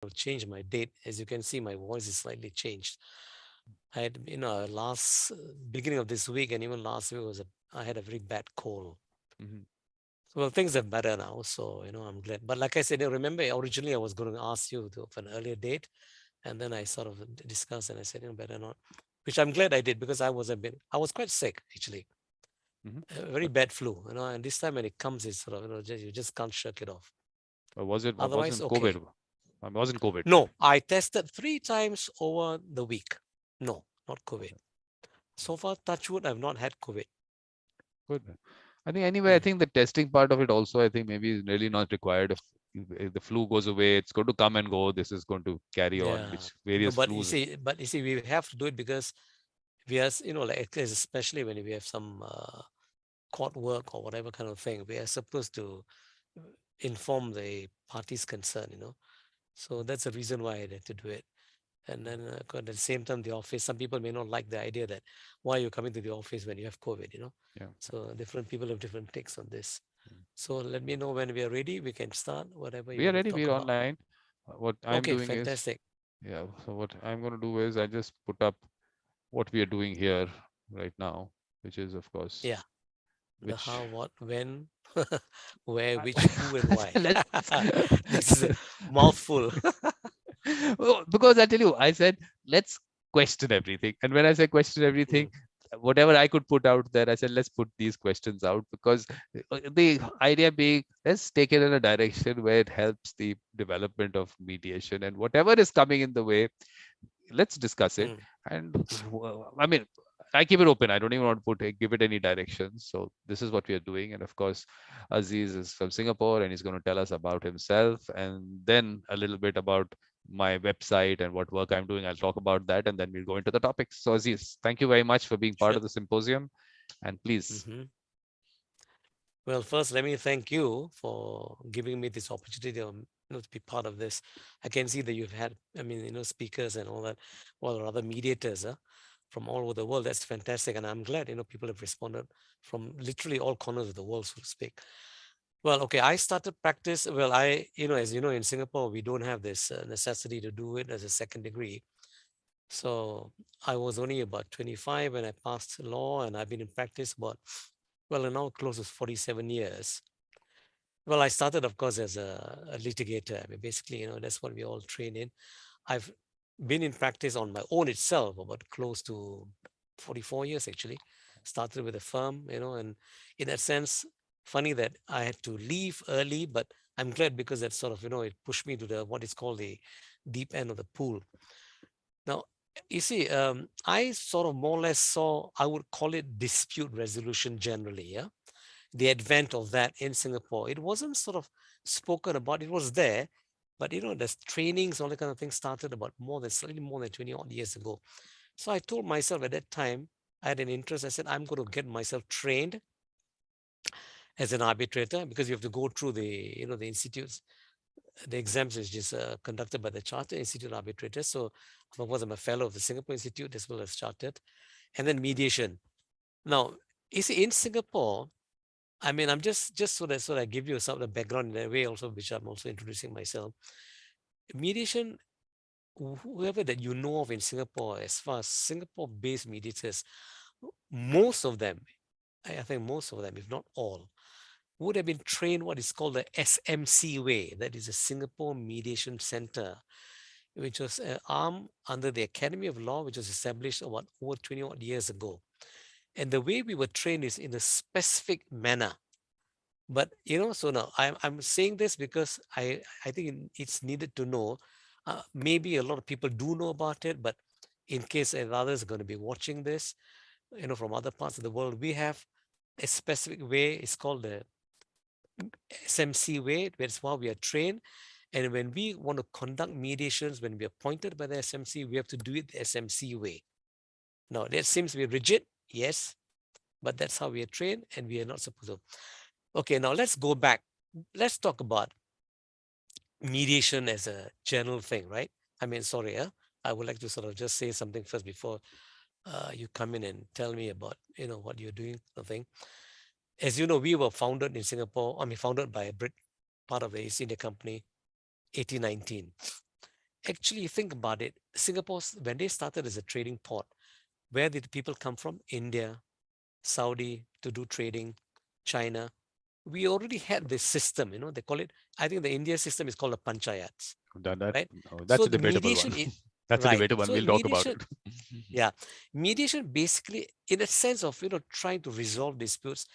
change my date. As you can see, my voice is slightly changed. I had, last beginning of this week and even last week I had a very bad cold. Hmm. So, well, things are better now, so I'm glad. But like I said, remember originally I was going to ask you for an earlier date, and then I sort of discussed and I said, better not. Which I'm glad I did because I was quite sick actually, Hmm. a very bad flu, and this time when it comes, it's sort of you just can't shirk it off. Was it? Otherwise, Wasn't okay. COVID? It wasn't COVID. No, I tested 3 times over the week. No, not COVID. Okay. So far, touch wood, I've not had COVID. Good. I think anyway, I Mm. think the testing part of it also, I think maybe is really not required. If the flu goes away, it's going to come and go. This is going to carry on, Yeah. which No, various but flus. you see, we have to do it because we are, like especially when we have some court work or whatever kind of thing, we are supposed to uh, inform the parties concerned. So that's the reason why I had to do it. And then at the same time, the office, some people may not like the idea that why you're coming to the office when you have COVID. Yeah. So different people have different takes on this. Mm. So let me know when we are ready. We can start whatever you We are want to ready. talk We're about. online. What I'm Okay, doing is, fantastic. yeah. So what I'm going to do is I just put up what we are doing here right now, which is of course, Yeah, the which how, what, when, where, I- which, who, and why. let's This is a mouthful. Well, because I tell you, I said let's question everything, and when I say question everything, Mm, whatever I could put out there, I said let's put these questions out because the idea being let's take it in a direction where it helps the development of mediation, and whatever is coming in the way, let's discuss it. mm. And I mean, I keep it open. I don't even want to give it any direction. So this is what we are doing. And of course, Aziz is from Singapore and he's going to tell us about himself and then a little bit about my website and what work I'm doing. I'll talk about that and then we'll go into the topics. So Aziz, thank you very much for being part Sure. of the symposium. And please, Hmm. Well, first, let me thank you for giving me this opportunity to be part of this. I can see that you've had, speakers and all that, or rather mediators from all over the world. That's fantastic. And I'm glad, people have responded from literally all corners of the world, so to speak. Well, okay, I started practice. Well, as you know, in Singapore, we don't have this necessity to do it as a second degree. So I was only about 25 when I passed law, and I've been in practice now close to 47 years. Well, I started, of course, as a litigator. I mean, basically, that's what we all train in. I've been in practice on my own itself about close to 44 years, actually. Started with a firm, and in that sense, funny that I had to leave early, but I'm glad because that sort of, it pushed me to what is called the deep end of the pool. Now, you see, I sort of more or less saw, I would call it dispute resolution generally, yeah, the advent of that in Singapore. It wasn't sort of spoken about, it was there, but the trainings, all that kind of thing started about slightly more than 20 odd years ago. So I told myself at that time, I had an interest. I said, I'm going to get myself trained as an arbitrator because you have to go through the institutes, the exams is just conducted by the Chartered Institute Arbitrators. So, of course, I'm a fellow of the Singapore Institute as well as Chartered, and then mediation. Now, you see, in Singapore, I mean, I'm just so that I give you some of the background in a way also, which I'm also introducing myself. Mediation, whoever that you know of in Singapore, as far as Singapore-based mediators, most of them, I think most of them, if not all, would have been trained what is called the SMC way. That is a Singapore Mediation Center, which was an arm under the Academy of Law, which was established about over 20 odd years ago. And the way we were trained is in a specific manner. But so now I'm saying this because I think it's needed to know. Maybe a lot of people do know about it, but in case others are going to be watching this, from other parts of the world, we have a specific way. It's called the SMC way. That's why we are trained. And when we want to conduct mediations, when we are appointed by the SMC, we have to do it the SMC way. Now, that seems to be rigid, yes, but that's how we are trained, and we are not supposed to. Okay, now let's go back. Let's talk about mediation as a general thing, right? I mean, sorry, I would like to sort of just say something first before you come in and tell me about, what you're doing, something. As you know, we were founded in Singapore, founded by a Brit, part of the East India Company, 1819. actually think about it, Singapore, when they started as a trading port, where did the people come from? India, Saudi to do trading, China. We already had this system, they call it, I think the India system is called a panchayats, That right? no, that's So a the debatable one. mediation, That's a right. debatable one. So We'll talk about mediation, it. yeah, mediation basically, in a sense of, trying to resolve disputes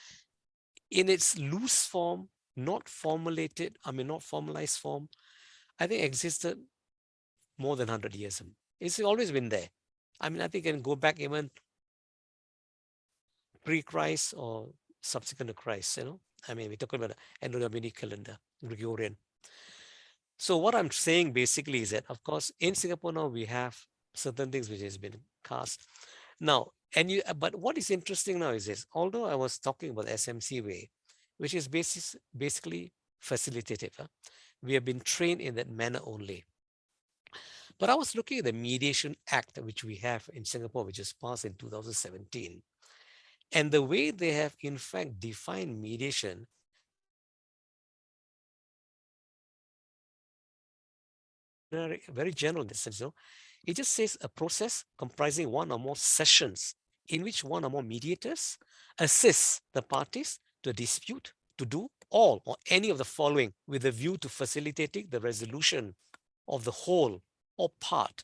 in its loose form, not formulated, not formalized form, I think existed more than 100 years. It's always been there. I think you can go back even pre-Christ or subsequent to Christ, we're talking about the Anno-Domini calendar, Gregorian. So what I'm saying basically is that, of course, in Singapore now we have certain things which has been cast. Now, but what is interesting now is this, although I was talking about SMC way, which is basically facilitative, we have been trained in that manner only. But I was looking at the Mediation Act, which we have in Singapore, which was passed in 2017. And the way they have, in fact, defined mediation, very general in the sense, it just says a process comprising one or more sessions in which one or more mediators assist the parties to a dispute to do all or any of the following with a view to facilitating the resolution of the whole or part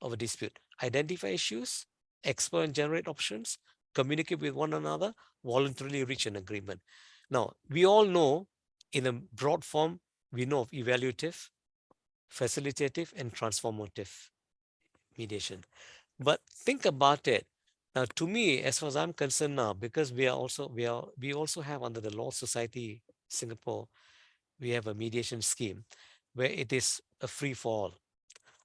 of a dispute. Identify issues, explore and generate options, communicate with one another, voluntarily reach an agreement. Now, we all know in a broad form, we know of evaluative, facilitative, and transformative mediation. But think about it. Now, to me, as far as I'm concerned now, because we also have under the Law Society Singapore, we have a mediation scheme where it is a free for all.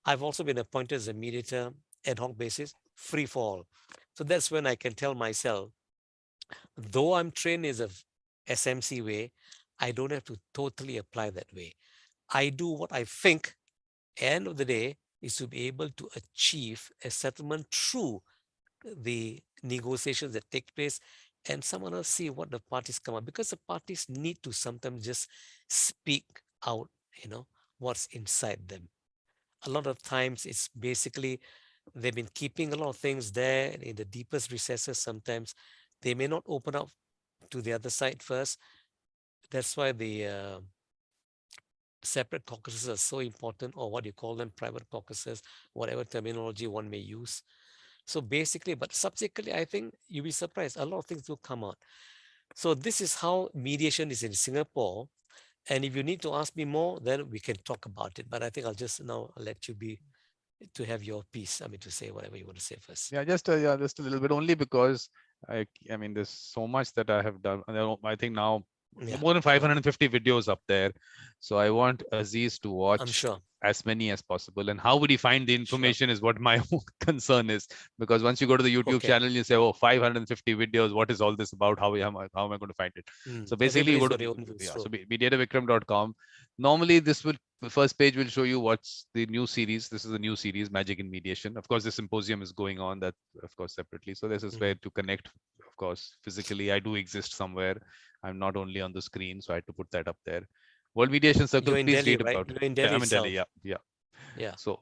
I've also been appointed as a mediator ad hoc basis, free for all. So that's when I can tell myself, though I'm trained as a SMC way, I don't have to totally apply that way. I do what I think, end of the day, is to be able to achieve a settlement through the negotiations that take place and someone else see what the parties come up, because the parties need to sometimes just speak out, what's inside them. A lot of times it's basically they've been keeping a lot of things there in the deepest recesses. Sometimes they may not open up to the other side first. That's why the separate caucuses are so important, or what you call them, private caucuses, whatever terminology one may use. So basically, but subsequently, I think you'll be surprised, a lot of things will come out. So this is how mediation is in Singapore. And if you need to ask me more, then we can talk about it. But I think I'll just now let you be to have your piece. To say whatever you want to say first. Yeah, just a little bit only because I mean, there's so much that I have done. I think now Yeah, more than sure. 550 videos up there. So I want Aziz to I'm watch sure. as many as possible. And how would he find the Sure. information is what my own concern is. Because once you go to the YouTube Okay. channel, you say, oh, 550 videos. What is all this about? How am I going to find it? So basically, you Everybody's go to, got their own views. yeah, so True. mediatorvikram.com. Normally, the first page will show you what's the new series. This is a new series, Magic in Mediation. Of course, the symposium is going on, that, of course, separately. So this is where Mhm. to connect, of course, physically. I do exist somewhere. I'm not only on the screen, so I had to put that up there. World Mediation Circle, You're in please Delhi, read right? about it. You're in Yeah, Delhi I'm in Delhi. itself. Yeah, yeah. Yeah. So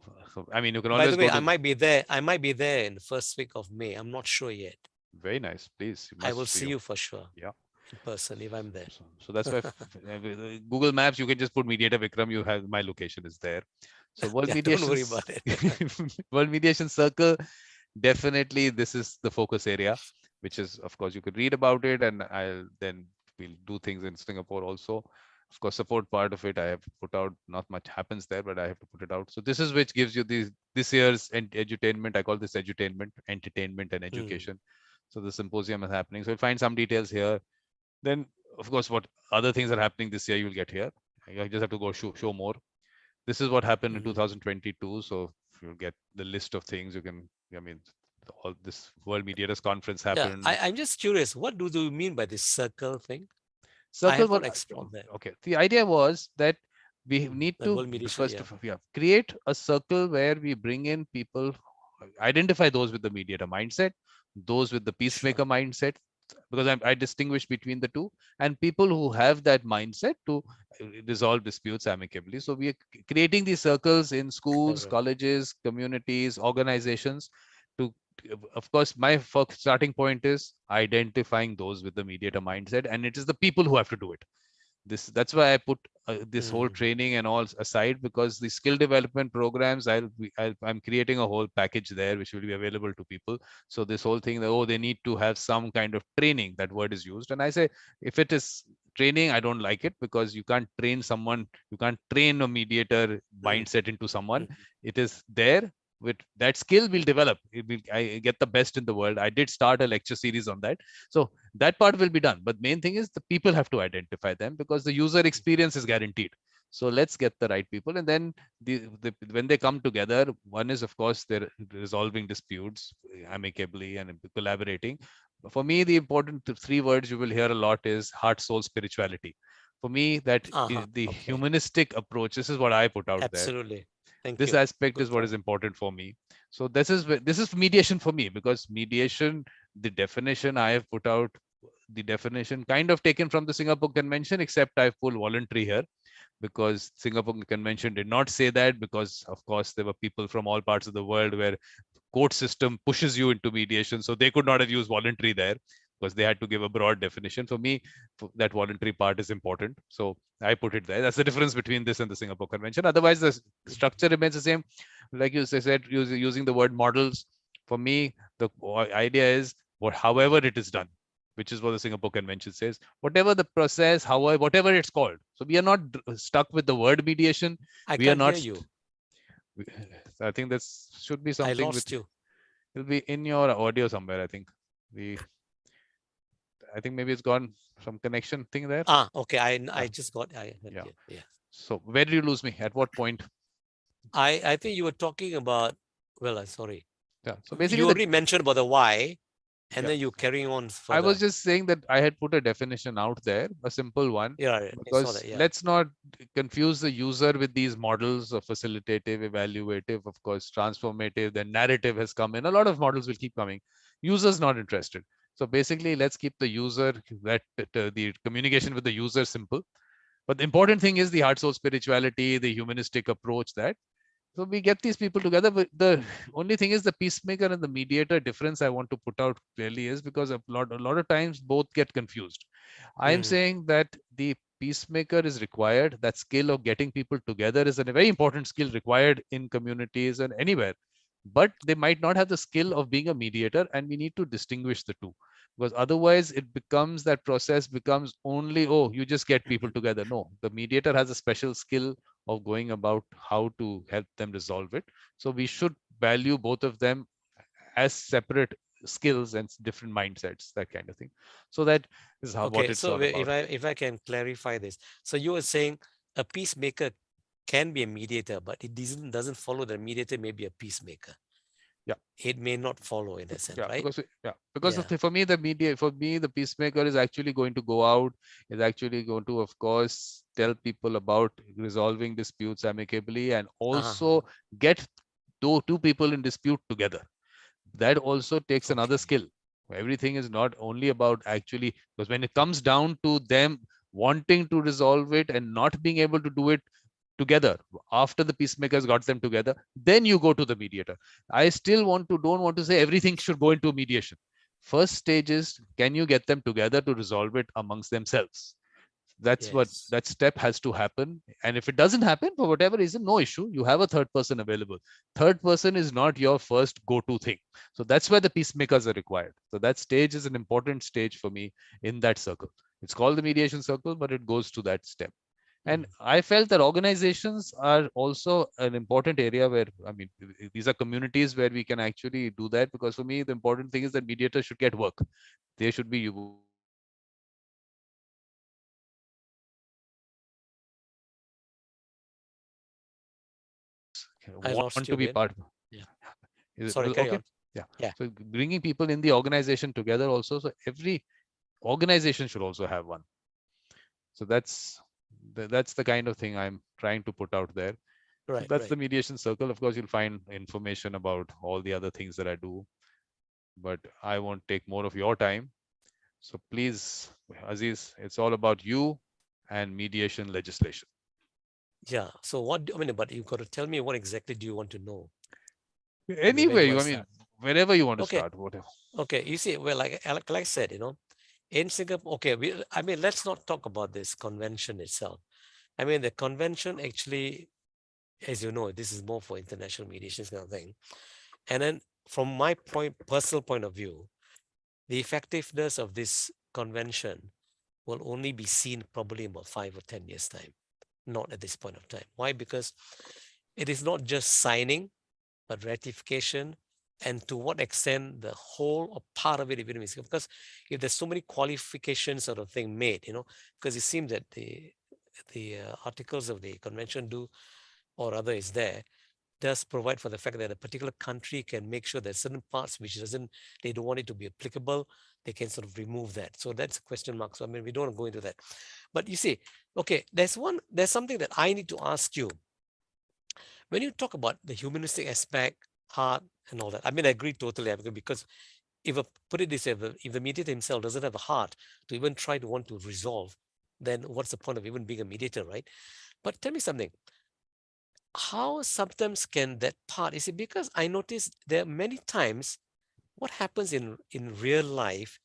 I mean, you can By the always way, go I to. might be there. I might be there in the first week of May. I'm not sure yet. Very nice. Please, you I will must be. see you for sure Yeah. in person if I'm there. So that's why Google Maps, you can just put Mediator Vikram. You have my location is there. So World Yeah, don't worry Mediations, about it. World Mediation Circle, definitely this is the focus area, which is, of course, you could read about it, and we'll do things in Singapore also. Of course, support part of it I have put out. Not much happens there, but I have to put it out. So this is which gives you this year's edutainment. I call this edutainment, entertainment, and Hmm. education. So the symposium is happening. So you'll find some details here. Then, of course, what other things are happening this year, you'll get here. You just have to go show more. This is what happened in Hmm. 2022. So you'll get the list of things you can, I mean, all this World Mediators Conference Yeah, happened. I'm just curious. What do you mean by this circle thing? I Circle, have not what, explored that. okay. The idea was that we need The to, world mediation, first yeah. of all, yeah, create a circle where we bring in people, identify those with the mediator mindset, those with the Sure. peacemaker mindset, because I distinguish between the two, and people who have that mindset to resolve disputes amicably. So we are creating these circles in schools, Correct. colleges, communities, organizations. To, of course, my first starting point is identifying those with the mediator mindset, and it is the people who have to do it. That's why I put this whole Mm, training and all aside, because the skill development programs, I'm creating a whole package there which will be available to people. So this whole thing that, oh, they need to have some kind of training, that word is used, and I say, if it is training, I don't like it, because you can't train someone, you can't train a mediator mm, mindset into someone. mm, It is there. With that skill will develop, I get the best in the world. I did start a lecture series on that. So that part will be done, but main thing is the people have to identify them, because the user experience is guaranteed. So let's get the right people, and then when they come together, one is, of course, they're resolving disputes amicably and collaborating. For me, the important three words you will hear a lot is heart, soul, spirituality. For me, that uh-huh. is the Okay. humanistic approach. This is what I put out there. Absolutely. Thank This you. aspect Good is what is point. important for me. So this is mediation for me, because mediation, the definition I have put out, the definition kind of taken from the Singapore Convention, except I've pulled voluntary here, because Singapore Convention did not say that, because of course there were people from all parts of the world where court system pushes you into mediation, so they could not have used voluntary there, because they had to give a broad definition. For me, that voluntary part is important, so I put it there. That's the difference between this and the Singapore Convention. Otherwise, the structure remains the same. Like you said, using the word models. For me, the idea is however it is done, which is what the Singapore Convention says. Whatever the process, however, whatever it's called. So we are not stuck with the word mediation. I We are can't not. hear you. I think this should be I something with. lost you. It'll be in your audio somewhere. I think we. I think maybe it's gone some connection thing there. Ah, okay. I Uh, just got. I heard yeah. you. Yeah. So where did you lose me? At what point? I think you were talking about. Well, sorry. Yeah. So basically, You the already mentioned about the why, and yeah. then you carrying on I was further. just saying that I had put a definition out there, a simple one, Yeah, I saw because that. Yeah. let's not confuse the user with these models of facilitative, evaluative, of course, transformative. Then narrative has come in. A lot of models will keep coming. Users not interested. So basically, let's keep the user, the communication with the user simple. But the important thing is the heart, soul, spirituality, the humanistic approach, that so we get these people together. But the only thing is the peacemaker and the mediator difference I want to put out clearly is because a lot of times both get confused. I'm Mm, saying that the peacemaker is required. That skill of getting people together is a very important skill required in communities and anywhere. But they might not have the skill of being a mediator, and we need to distinguish the two, because otherwise it becomes, that process becomes only, oh, you just get people mhm. together. No, the mediator has a special skill of going about how to help them resolve it. So we should value both of them as separate skills and different mindsets, that kind of thing. So that is how what Okay. it's So all about. if I can clarify this, so you were saying a peacemaker can be a mediator, but it doesn't follow that a mediator may be a peacemaker. Yeah. It may not follow in a sense, Yeah, right? because Yeah. for me the media, for me the peacemaker is actually going to go out, is actually going to, of course, tell people about resolving disputes amicably, and Uh-huh. also get two people in dispute together. That also takes another Okay. skill. Everything is not only about actually, because when it comes down to them wanting to resolve it and not being able to do it together, after the peacemakers got them together, then you go to the mediator. I still don't want to say everything should go into mediation. First stage is, can you get them together to resolve it amongst themselves? That's what, Yes. that step has to happen. And if it doesn't happen for whatever reason, no issue, you have a third person available. Third person is not your first go-to thing. So that's where the peacemakers are required. So that stage is an important stage for me in that circle. It's called the mediation circle, but it goes to that step. And Mhm. I felt that organizations are also an important area where, I mean, these are communities where we can actually do that. Because for me, the important thing is that mediators should get work. They should be working with organizations I lost want you to be again. part. Yeah. Is it Sorry, carry okay? on. Yeah. Yeah. So bringing people in the organization together also. So every organization should also have one. So that's the kind of thing I'm trying to put out there. So Right, that's the right. mediation circle. Of course, you'll find information about all the other things that I do, but I won't take more of your time. So please, Aziz, it's all about you and mediation legislation. Yeah. So what, I mean, but you got to tell me what exactly do you want to know? I mean, where Anywhere do I you, I mean, start? wherever you want to Okay. start, whatever. Okay. You see, well, like I said, in Singapore, okay, I mean, let's not talk about this convention itself. I mean, the convention actually, as you know, this is more for international mediations kind of thing. And then from my personal point of view, the effectiveness of this convention will only be seen probably in about 5 or 10 years' time, not at this point of time. Why? Because it is not just signing, but ratification, and to what extent the whole or part of it even is. Because if there's so many qualifications sort of thing made, because it seems that the articles of the convention do, or rather is there, does provide for the fact that a particular country can make sure that certain parts which doesn't, they don't want it to be applicable, they can sort of remove that. So that's a question mark. So I mean, we don't want to go into that. But you see, okay, there's something that I need to ask you. When you talk about the humanistic aspect, heart, and all that, I mean, I agree totally, because if put it this way, if the mediator himself doesn't have a heart to even try to want to resolve, then what's the point of even being a mediator, right? But tell me something. How sometimes can that part, is it because I notice there are many times what happens in real life,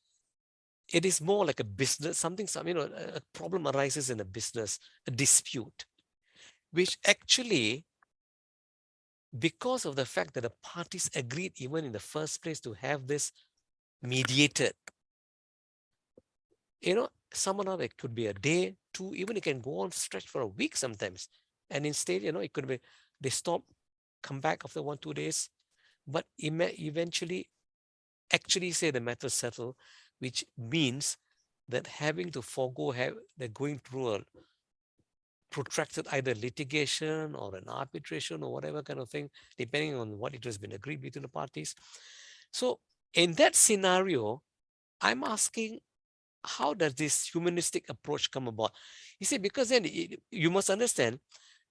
it is more like a business, a problem arises in a business, a dispute, which actually, because of the fact that the parties agreed even in the first place to have this mediated, someone else, it could be a day, two, even it can go on stretch for a week sometimes. And instead, it could be they stop, come back after 1 2 days, but eventually actually say the matter settled, which means that having to forego they're going through a protracted either litigation or an arbitration or whatever kind of thing, depending on what it has been agreed between the parties. So in that scenario, I'm asking, how does this humanistic approach come about? You see, because then you must understand,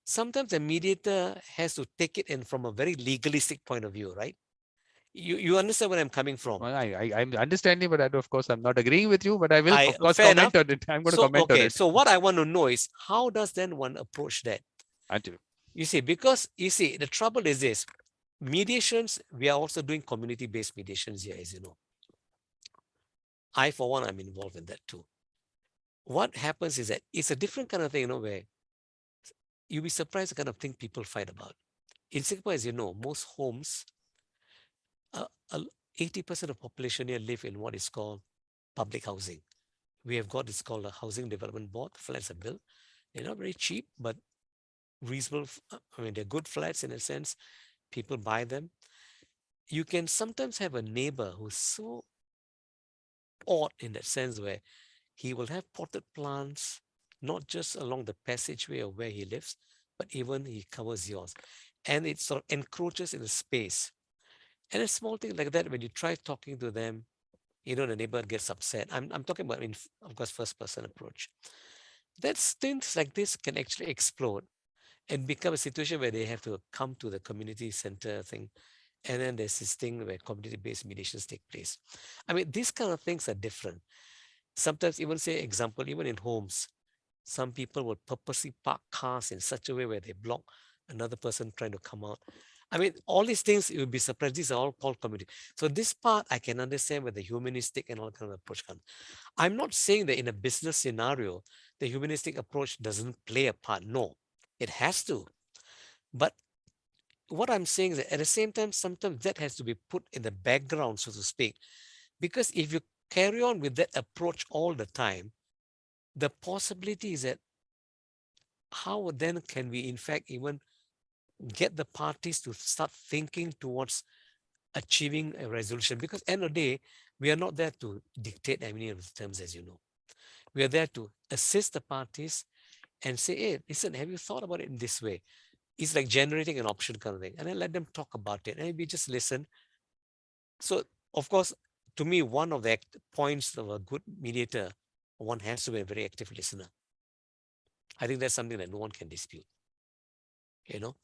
sometimes a mediator has to take it in from a very legalistic point of view, right? You understand where I'm coming from. Well, I'm understanding, but of course, I'm not agreeing with you, but I will, I of course, Fair enough. comment on it. I'm going to So comment on okay, it. so what I want to know is, how does then one approach that? Until You see, because you see, the trouble is this: mediations. We are also doing community-based mediations here, as you know. I, for one, I'm involved in that too. What happens is that it's a different kind of thing, where you'll be surprised the kind of thing people fight about. In Singapore, as you know, most homes, uh, uh, 80% of population here live in what is called public housing. We have got, it's called a housing development board. Flats are built. They're not very cheap, but reasonable. I mean, they're good flats in a sense. People buy them. You can sometimes have a neighbor who's so odd in that sense, where he will have potted plants, not just along the passageway of where he lives, but even he covers yours. And it sort of encroaches in the space. And a small thing like that, when you try talking to them, the neighbor gets upset. I'm talking about, of course, first person approach. That things like this can actually explode and become a situation where they have to come to the community center thing. And then there's this thing where community-based mediations take place. I mean, these kind of things are different. Sometimes even say example, even in homes, some people will purposely park cars in such a way where they block another person trying to come out. I mean, all these things, you will be surprised. These are all called community. So this part I can understand where the humanistic and all kind of approach comes. I'm not saying that in a business scenario, the humanistic approach doesn't play a part. No, it has to. But what I'm saying is that at the same time, sometimes that has to be put in the background, so to speak. Because if you carry on with that approach all the time, the possibility is that how then can we, in fact, even get the parties to start thinking towards achieving a resolution? Because end of the day, we are not there to dictate any of the terms, as you know. We are there to assist the parties and say, hey, listen, have you thought about it in this way? It's like generating an option kind of thing. And then let them talk about it. And we just listen. So, of course, to me, one of the points of a good mediator, one has to be a very active listener. I think that's something that no one can dispute, you know.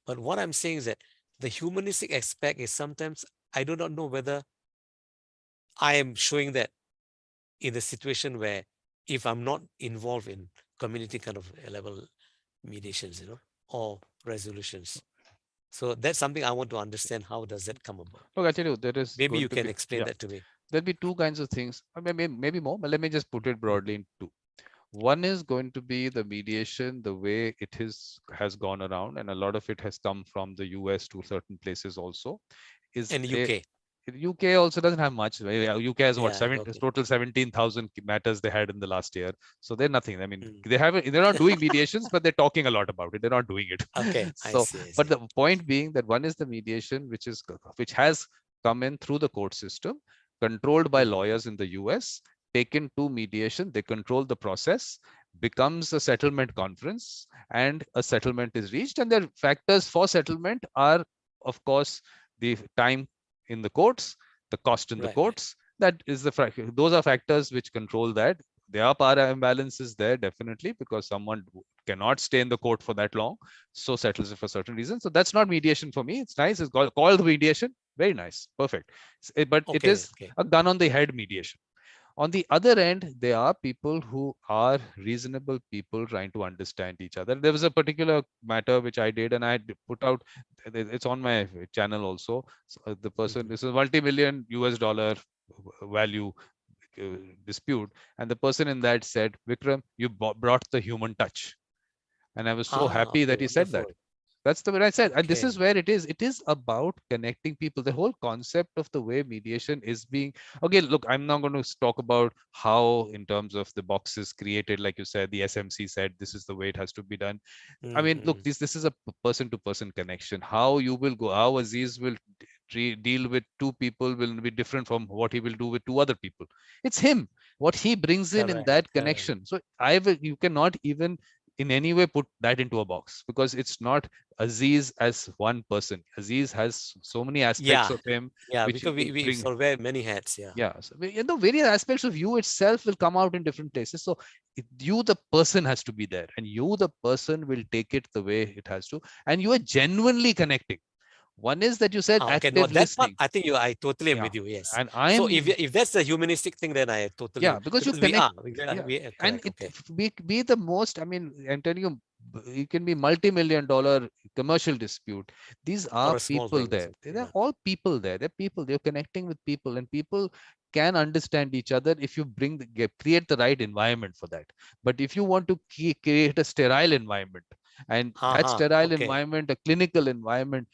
But what I'm saying is that the humanistic aspect is sometimes I do not know whether I am showing that in the situation where if I'm not involved in community kind of level mediations, or resolutions. So that's something I want to understand. How does that come about? Look, I tell you, there is Maybe going you to can be, explain yeah, that to me. there'll be two kinds of things, or maybe more, but let me just put it Mm, broadly in two. One is going to be the mediation, the way it is has gone around, and a lot of it has come from the US to certain places also. Is and they UK. UK also doesn't have much. UK has what Yeah, seven okay. total 17,000 matters they had in the last year. So they're nothing. I mean, Mm. they're not doing mediations, but they're talking a lot about it. They're not doing it. Okay, I So, see, I but see. the point being that one is the mediation, which has come in through the court system, controlled by Mm, lawyers in the US, taken to mediation. They control the process, becomes a settlement conference, and a settlement is reached. And their factors for settlement are, of course, the time in the courts, the cost in the right, right. courts. That is those are factors which control that. There are power imbalances there, definitely, because someone cannot stay in the court for that long, so settles it for certain reasons. So that's not mediation for me. It's nice. It's called mediation. Very nice. Perfect. But it Okay, is okay. a gun on the head mediation. On the other end, there are people who are reasonable people trying to understand each other. There was a particular matter which I did, and I put out, it's on my channel also. So, the person, Hmm. this is multi-million US dollar value dispute, and the person in that said, Vikram, you brought the human touch. And I was so Ah, happy okay, that he said that. wonderful. That's the way I said. And this is Okay. where it is. It is about connecting people. The whole concept of the way mediation is being. Okay, look, I'm not going to talk about how, in terms of the boxes created, like you said, the SMC said this is the way it has to be done. I mean, look, Mm-hmm. this is a person to person connection. How you will go, how Aziz will deal with two people will be different from what he will do with two other people. It's him, what he brings in Correct, that correct. connection. So you cannot even in any way put that into a box, because it's not Aziz as one person. Aziz has so many aspects Yeah, of him yeah, which because we bring. sort of wear many hats. Yeah. Yeah, so various aspects of you itself will come out in different places. So you, the person, has to be there, and you, the person, will take it the way it has to, and you are genuinely connecting. One is that you said Ah, okay, no, active that part listening. I think I totally am Yeah, with you. Yes. and I So am. if that's the humanistic thing, then I Yeah, totally, because you because we connect. are Yeah, we are and correct. it Okay. be the most. I mean, I'm telling you, it can be multi-million dollar commercial dispute. These Or are a small people thing or there. something. They're Yeah. all people there. They're people. They're connecting with people, and people can understand each other if you create the right environment for that. But if you want to create a sterile environment, and that Haha. sterile Okay. environment, a clinical environment,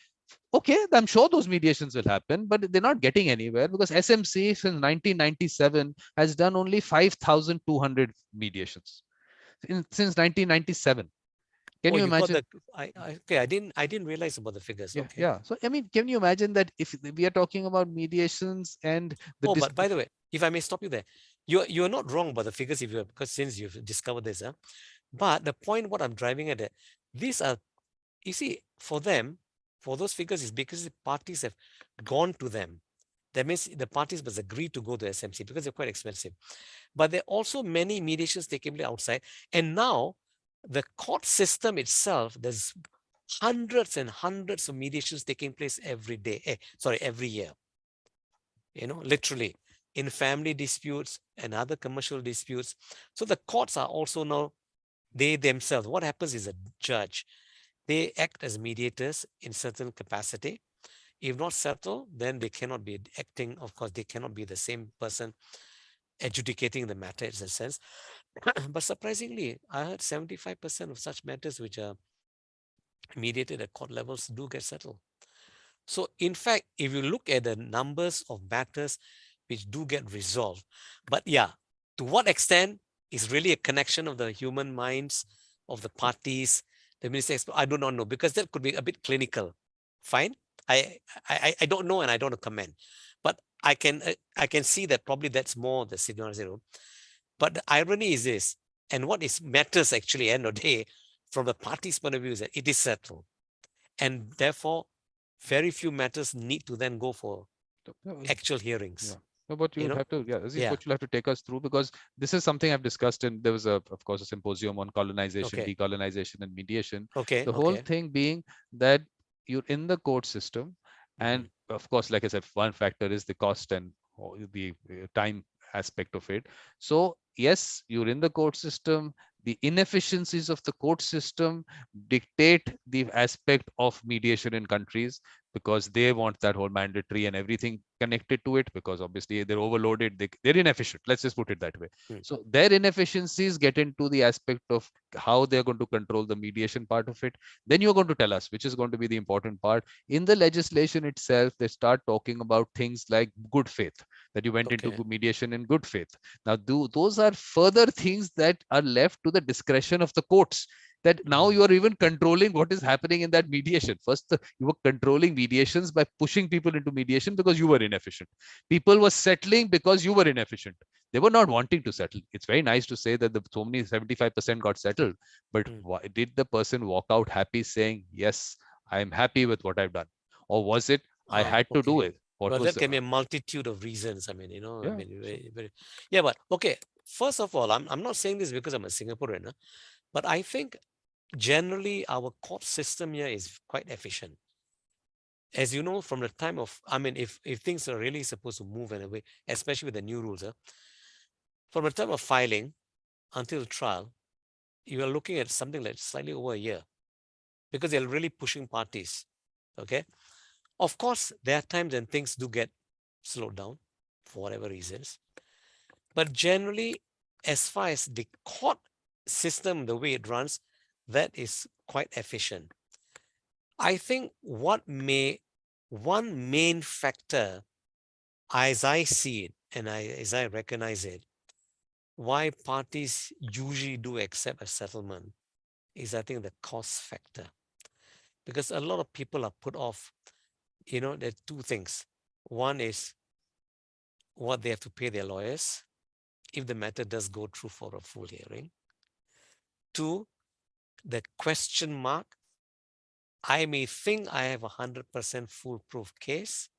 okay, I'm sure those mediations will happen, but they're not getting anywhere, because SMC since 1997 has done only 5,200 mediations since 1997. Can Oh, you you got imagine? the. Okay. I didn't realize about the figures. Yeah, Okay. yeah. So I mean, can you imagine that if we are talking about mediations and the Oh, but by the way, if I may stop you there, you're not wrong about the figures if you because since you've discovered this, huh? But the point what I'm driving at, these are, you see, for them, for those figures is because the parties have gone to them. That means the parties must agree to go to SMC because they're quite expensive. But there are also many mediations taking place outside. And now the court system itself, there's hundreds and hundreds of mediations taking place every day. Sorry, every year. Literally in family disputes and other commercial disputes. So the courts are also now, they themselves, what happens is a judge, they act as mediators in certain capacity. If not settled, then they cannot be acting, of course, they cannot be the same person adjudicating the matter in a sense. But surprisingly, I heard 75% of such matters which are mediated at court levels do get settled. So, in fact, if you look at the numbers of matters which do get resolved, but yeah, to what extent is really a connection of the human minds of the parties, the minister, I do not know because that could be a bit clinical. Fine, I don't know and I don't comment, but I can see that probably that's more the signal zero. But the irony is this, and what is matters actually end of the day from the party's point of view is that it is settled, and therefore very few matters need to then go for actual yeah. hearings. No, but You you'll know? have to, yeah, Aziz, Yeah. what you'll have to take us through, because this is something I've discussed in, there was of course, a symposium on colonization, Okay. decolonization, and mediation. Okay. The whole Okay. thing being that you're in the court system, and Hmm. of course, like I said, one factor is the cost and the time aspect of it. So yes, you're in the court system. The inefficiencies of the court system dictate the aspect of mediation in countries, because they want that whole mandatory and everything connected to it, because obviously they're overloaded, they're inefficient, let's just put it that way. mm, So their inefficiencies get into the aspect of how they're going to control the mediation part of it. Then you're going to tell us which is going to be the important part. In the legislation itself, they start talking about things like good faith, that you went into okay. mediation in good faith. Now those are further things that are left to the discretion of the courts, that now Mm, you are even controlling what is happening in that mediation. First, you were controlling mediations by pushing people into mediation because you were inefficient. People were settling because you were inefficient. They were not wanting to settle. It's very nice to say that the so many 75% got settled, but mm. did the person walk out happy saying, yes, I am happy with what I've done? Or was it, I had to do Okay. it? What Well, was that the, can be a multitude of reasons. I mean, I yeah, mean, yeah, but okay. First of all, I'm not saying this because I'm a Singaporean, huh? But I think generally our court system here is quite efficient. As you know, from the time of, I mean, if things are really supposed to move in a way, especially with the new rules, from the time of filing until trial, you are looking at something like slightly over a year because they're really pushing parties. Okay. Of course, there are times when things do get slowed down for whatever reasons. But generally, as far as the court system, the way it runs, that is quite efficient. I think one main factor, as I see it and as I recognize it, why parties usually do accept a settlement is, I think, the cost factor. Because a lot of people are put off, there are two things. One is what they have to pay their lawyers if the matter does go through for a full hearing. Two, the question mark. I may think I have 100% foolproof case.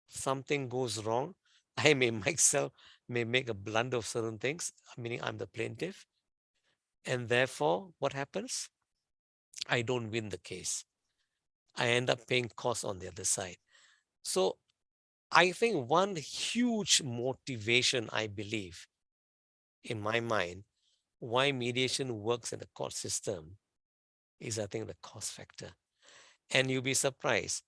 Something goes wrong. I may myself may make a blunder of certain things, meaning I'm the plaintiff. And therefore, what happens? I don't win the case. I end up paying costs on the other side. So I think one huge motivation, I believe, in my mind, why mediation works in the court system is, I think, the cost factor. And you'll be surprised.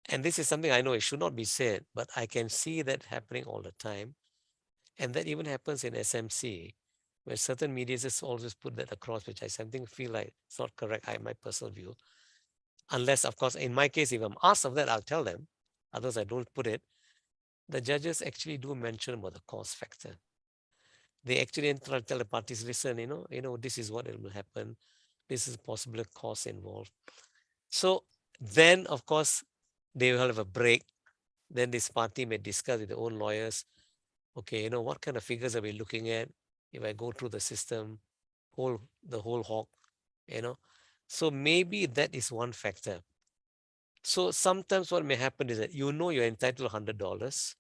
And this is something I know it should not be said, but I can see that happening all the time. And that even happens in SMC, where certain mediators always put that across, which I something feel like it's not correct. I my personal view. Unless, of course, in my case, if I'm asked of that, I'll tell them. Others, I don't put it. The judges actually do mention about the cost factor. They actually tell the parties, listen, this is what it will happen. This is possible cost involved. So then, of course, they will have a break. Then this party may discuss with their own lawyers. Okay, what kind of figures are we looking at if I go through the system, the whole hog, you know? So maybe that is one factor. So sometimes what may happen is that you're entitled to $100.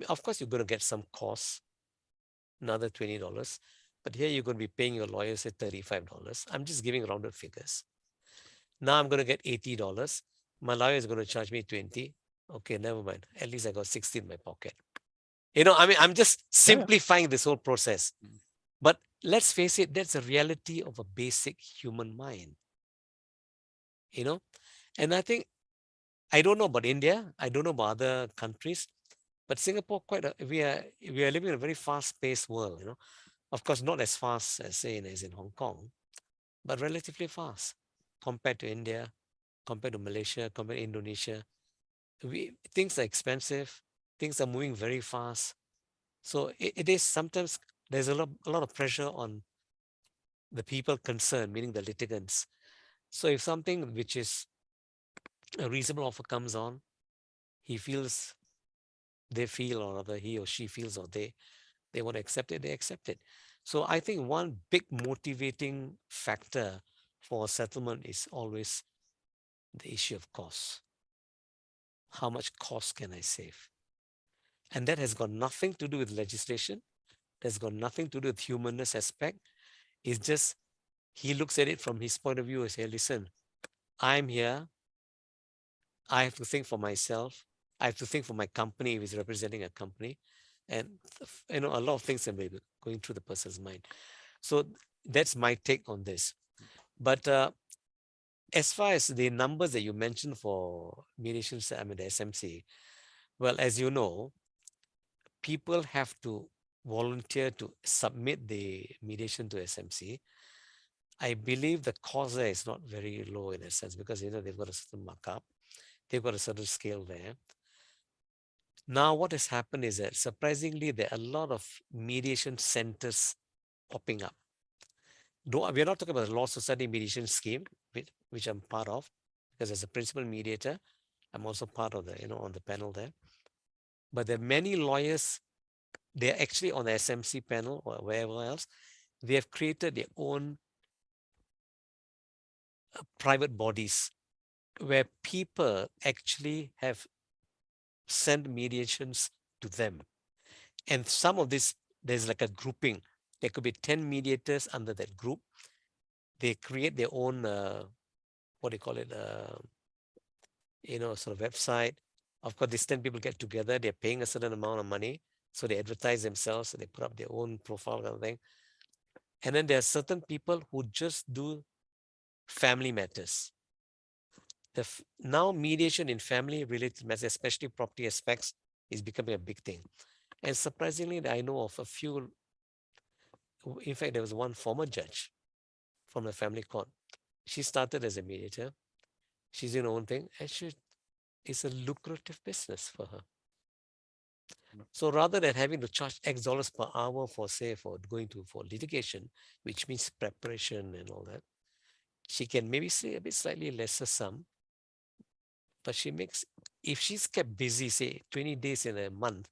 Of course, you're going to get some costs, another $20. But here you're going to be paying your lawyer, say $35. I'm just giving rounded figures. Now I'm going to get $80. My lawyer is going to charge me 20. Okay, never mind. At least I got 60 in my pocket. I mean, I'm just yeah, yeah. simplifying this whole process. Mm. But let's face it, that's a reality of a basic human mind, you know? And I think, I don't know about India, I don't know about other countries, but Singapore, we are living in a very fast-paced world, Of course, not as fast as, say, as in Hong Kong, but relatively fast compared to India, compared to Malaysia, compared to Indonesia. Things are expensive, things are moving very fast. So it is sometimes there's a lot of pressure on the people concerned, meaning the litigants. So if something which is a reasonable offer comes on, he feels, they feel, or rather he or she feels, or they want to accept it, they accept it. So I think one big motivating factor for a settlement is always the issue of cost. How much cost can I save? And that has got nothing to do with legislation. That's got nothing to do with humanness aspect. It's just he looks at it from his point of view and say, listen, I'm here. I have to think for myself. I have to think for my company if it's representing a company, and a lot of things are maybe going through the person's mind. So that's my take on this. But as far as the numbers that you mentioned for mediation, I mean the SMC, well, as you know, people have to volunteer to submit the mediation to SMC. I believe the cost there is not very low in a sense because they've got a certain markup, they've got a certain scale there. Now, what has happened is that surprisingly, there are a lot of mediation centers popping up. No, we're not talking about the Law Society mediation scheme, which I'm part of, because as a principal mediator, I'm also part of the, on the panel there. But there are many lawyers, they're actually on the SMC panel or wherever else. They have created their own private bodies where people actually have sent mediations to them. And some of this, there's like a grouping. There could be 10 mediators under that group. They create their own, what do you call it, sort of website. Of course, these 10 people get together. They're paying a certain amount of money. So they advertise themselves. So they put up their own profile kind of thing. And then there are certain people who just do family matters. Now mediation in family related matters, especially property aspects, is becoming a big thing. And surprisingly, I know of a few. In fact, there was one former judge from the family court. She started as a mediator. She's doing her own thing, and it's a lucrative business for her. So rather than having to charge X dollars per hour for, say, for going for litigation, which means preparation and all that, she can maybe say a bit slightly lesser sum, but she makes, if she's kept busy, say 20 days in a month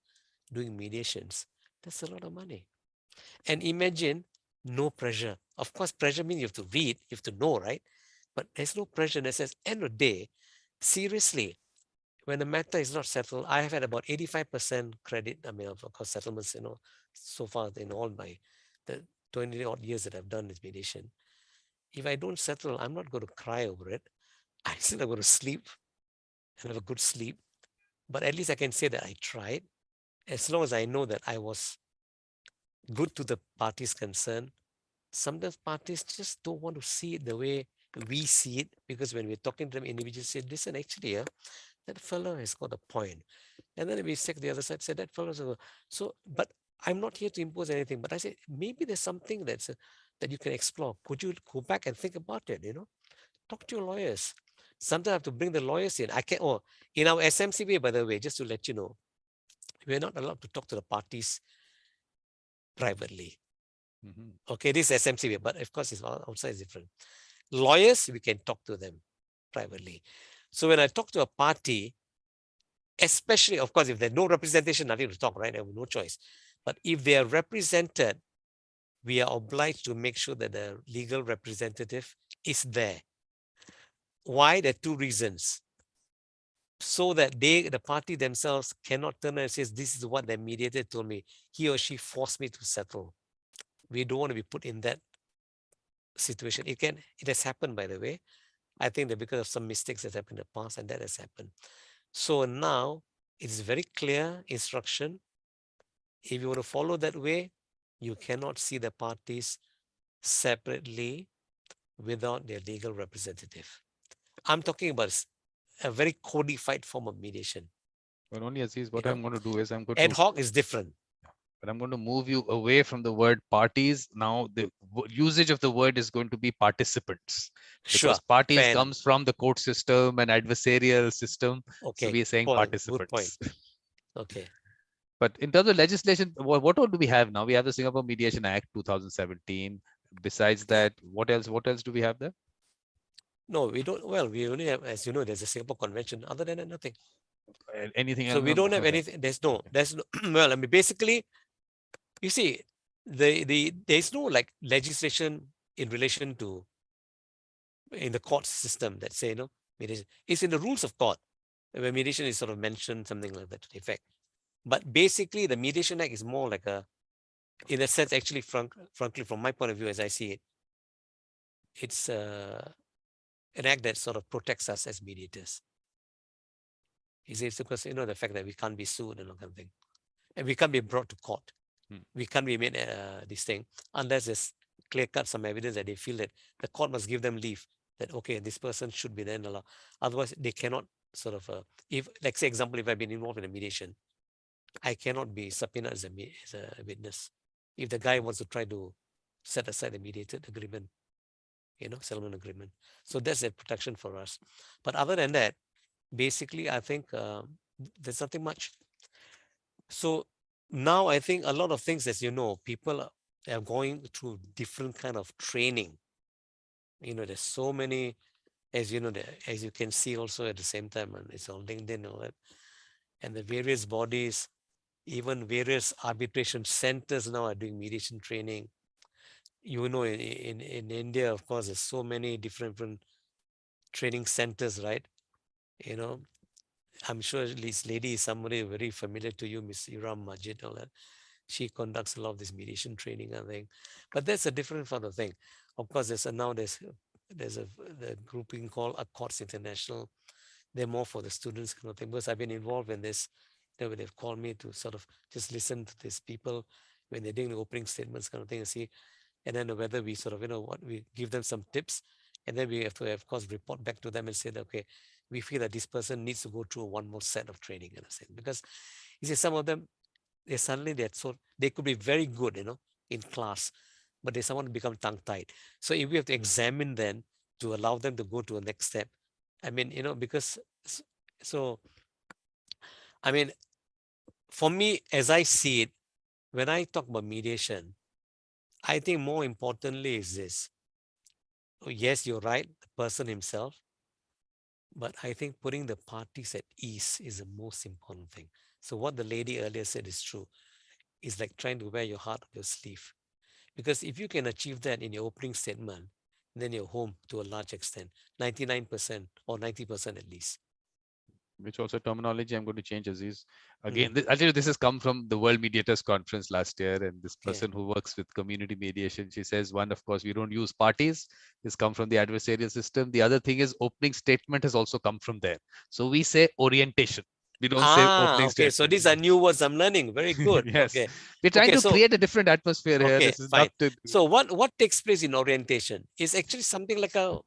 doing mediations, that's a lot of money. And imagine no pressure. Of course, pressure means you have to read, you have to know, right? But there's no pressure in the sense, end of the day, seriously, when the matter is not settled, I have had about 85% credit. I mean, of course, settlements, so far in all the 20 odd years that I've done this mediation. If I don't settle, I'm not going to cry over it. I still going to sleep and have a good sleep. But at least I can say that I tried. As long as I know that I was good to the parties concerned, sometimes parties just don't want to see it the way we see it, because when we're talking to them individually, say, listen, actually, that fellow has got a point. And then we check the other side, say that fellow's so, but I'm not here to impose anything. But I say maybe there's something that you can explore. Could you go back and think about it? Talk to your lawyers. Sometimes I have to bring the lawyers in. I can in our SMCB, by the way, just to let you know, we're not allowed to talk to the parties privately. Mhm. Okay, this is SMCB, but of course it's outside is different. Lawyers, we can talk to them privately. So when I talk to a party, especially, of course, if there's no representation, nothing to talk, right? I have no choice. But if they are represented, we are obliged to make sure that the legal representative is there. Why? There are two reasons. So that the party themselves cannot turn and say, this is what the mediator told me. He or she forced me to settle. We don't want to be put in that situation. It has happened, by the way. I think that because of some mistakes that happened in the past, and that has happened. So now it is very clear instruction. If you want to follow that way, you cannot see the parties separately without their legal representative. I'm talking about a very codified form of mediation. But only Aziz, You what know, I'm going to do is I'm going ad to hoc is different. but I'm going to move you away from the word parties. Now, the usage of the word is going to be participants, because Sure, parties fair enough. comes from the court system and adversarial system. So Okay, we are saying good point. participants. Okay. But in terms of legislation, what all do we have now? We have the Singapore Mediation Act 2017. Besides Yeah. that, what else? What else do we have there? No, we don't. Well, we only have, as you know, there's a Singapore Convention. Other than that, nothing. Anything So else? we don't have Okay. anything. Okay. There's no, well, I mean, basically, you see, there's no like legislation in relation to in the court system that say, mediation. It's in the rules of court where mediation is sort of mentioned, something like that to the effect. But basically, the Mediation Act is more like in a sense, actually, frankly, from my point of view, as I see it, it's an act that sort of protects us as mediators. It's because, the fact that we can't be sued and all kind of thing. And we can't be brought to court. Hmm. We can't be made this thing unless there's clear cut some evidence that they feel that the court must give them leave that, okay, this person should be then allowed. Otherwise, they cannot sort of, if, like, say, example, if I've been involved in a mediation, I cannot be subpoenaed as a witness. If the guy wants to try to set aside the mediated agreement, settlement agreement. So that's a protection for us. But other than that, basically, I think there's nothing much. So now I think a lot of things, as you know, people are going through different kind of training. There's so many, as you know, as you can see also at the same time, and it's on LinkedIn and all that, and the various bodies, even various arbitration centers now are doing mediation training. In India, of course, there's so many different training centers, right? You know, I'm sure this lady is somebody very familiar to you, Miss Iram Majid, all that. She conducts a lot of this mediation training, I think. But that's a different sort of thing. Of course, there's a the grouping called Accords International. They're more for the students kind of thing. Because I've been involved in this, when they've called me to sort of just listen to these people when they're doing the opening statements kind of thing and see, and then whether we sort of, we give them some tips, and then we have to, of course, report back to them and say that, okay, we feel that this person needs to go through one more set of training, in a sense. Because you see, some of them, they could be very good, in class, but they someone become tongue tied. So if we have to examine them to allow them to go to a next step, I mean, because so I mean, for me, as I see it, when I talk about mediation, I think more importantly is this. Oh, yes, you're right, the person himself, but I think putting the parties at ease is the most important thing. So what the lady earlier said is true. It's like trying to wear your heart on your sleeve. Because if you can achieve that in your opening statement, then you're home to a large extent, 99% or 90% at least. Which also terminology I'm going to change, Aziz. Hmm. Again, I'll tell you, this has come from the World Mediators Conference last year, and this Yeah. person who works with community mediation, she says, one, of course, we don't use parties. This come from the adversarial system. The other thing is opening statement has also come from there. So we say orientation. We don't say opening Okay. So statement. these are new words I'm learning. Very good. Yes, Okay. we're trying Okay. to So, create a different atmosphere here. okay, This is not fine. to. So what takes place in orientation is actually something like an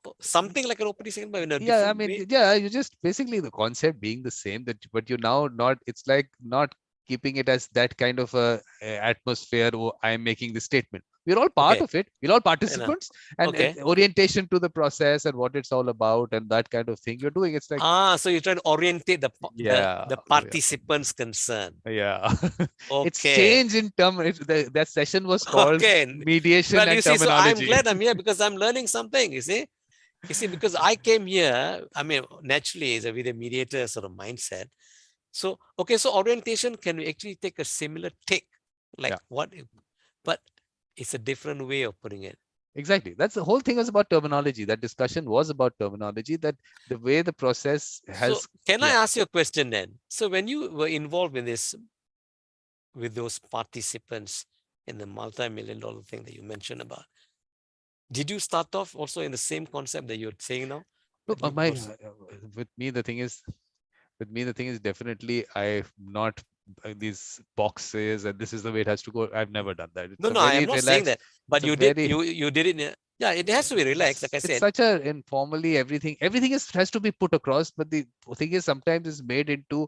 opening statement, but in a Yeah, I different mean, way. yeah, you just basically the concept being the same, that but you now not, it's like not keeping it as that kind of a atmosphere. Oh, I'm making the statement, we're all part Okay. of it, we're all You know. participants, and Okay. orientation to the process and what it's all about and that kind of thing you're doing. It's like, So you're trying to orientate yeah, the yeah, participants concerned. yeah. It's Okay. changed in term, that session was called Okay. mediation Well, you and see, so I'm terminology. glad I'm here because I'm learning something, you see. Because I came here, I mean, naturally, as with a mediator sort of mindset. So, okay, so orientation can we actually take a similar take, like Yeah. but it's a different way of putting it. Exactly. That's the whole thing was about terminology. That discussion was about terminology, that the way the process So, has, can I yeah. ask you a question then? So, when you were involved in this with those participants in the multi-million dollar thing that you mentioned about, did you start off also in the same concept that you're saying now? Look, That you was with me, the thing is, definitely I've not these boxes and this is the way it has to go. I've never done that. It's No, a no, I am very not saying relaxed, that, it's but a you did very, you did it. Yeah, it has to be relaxed, like I it's said. such a informally, everything is has to be put across, but the thing is sometimes it's made into,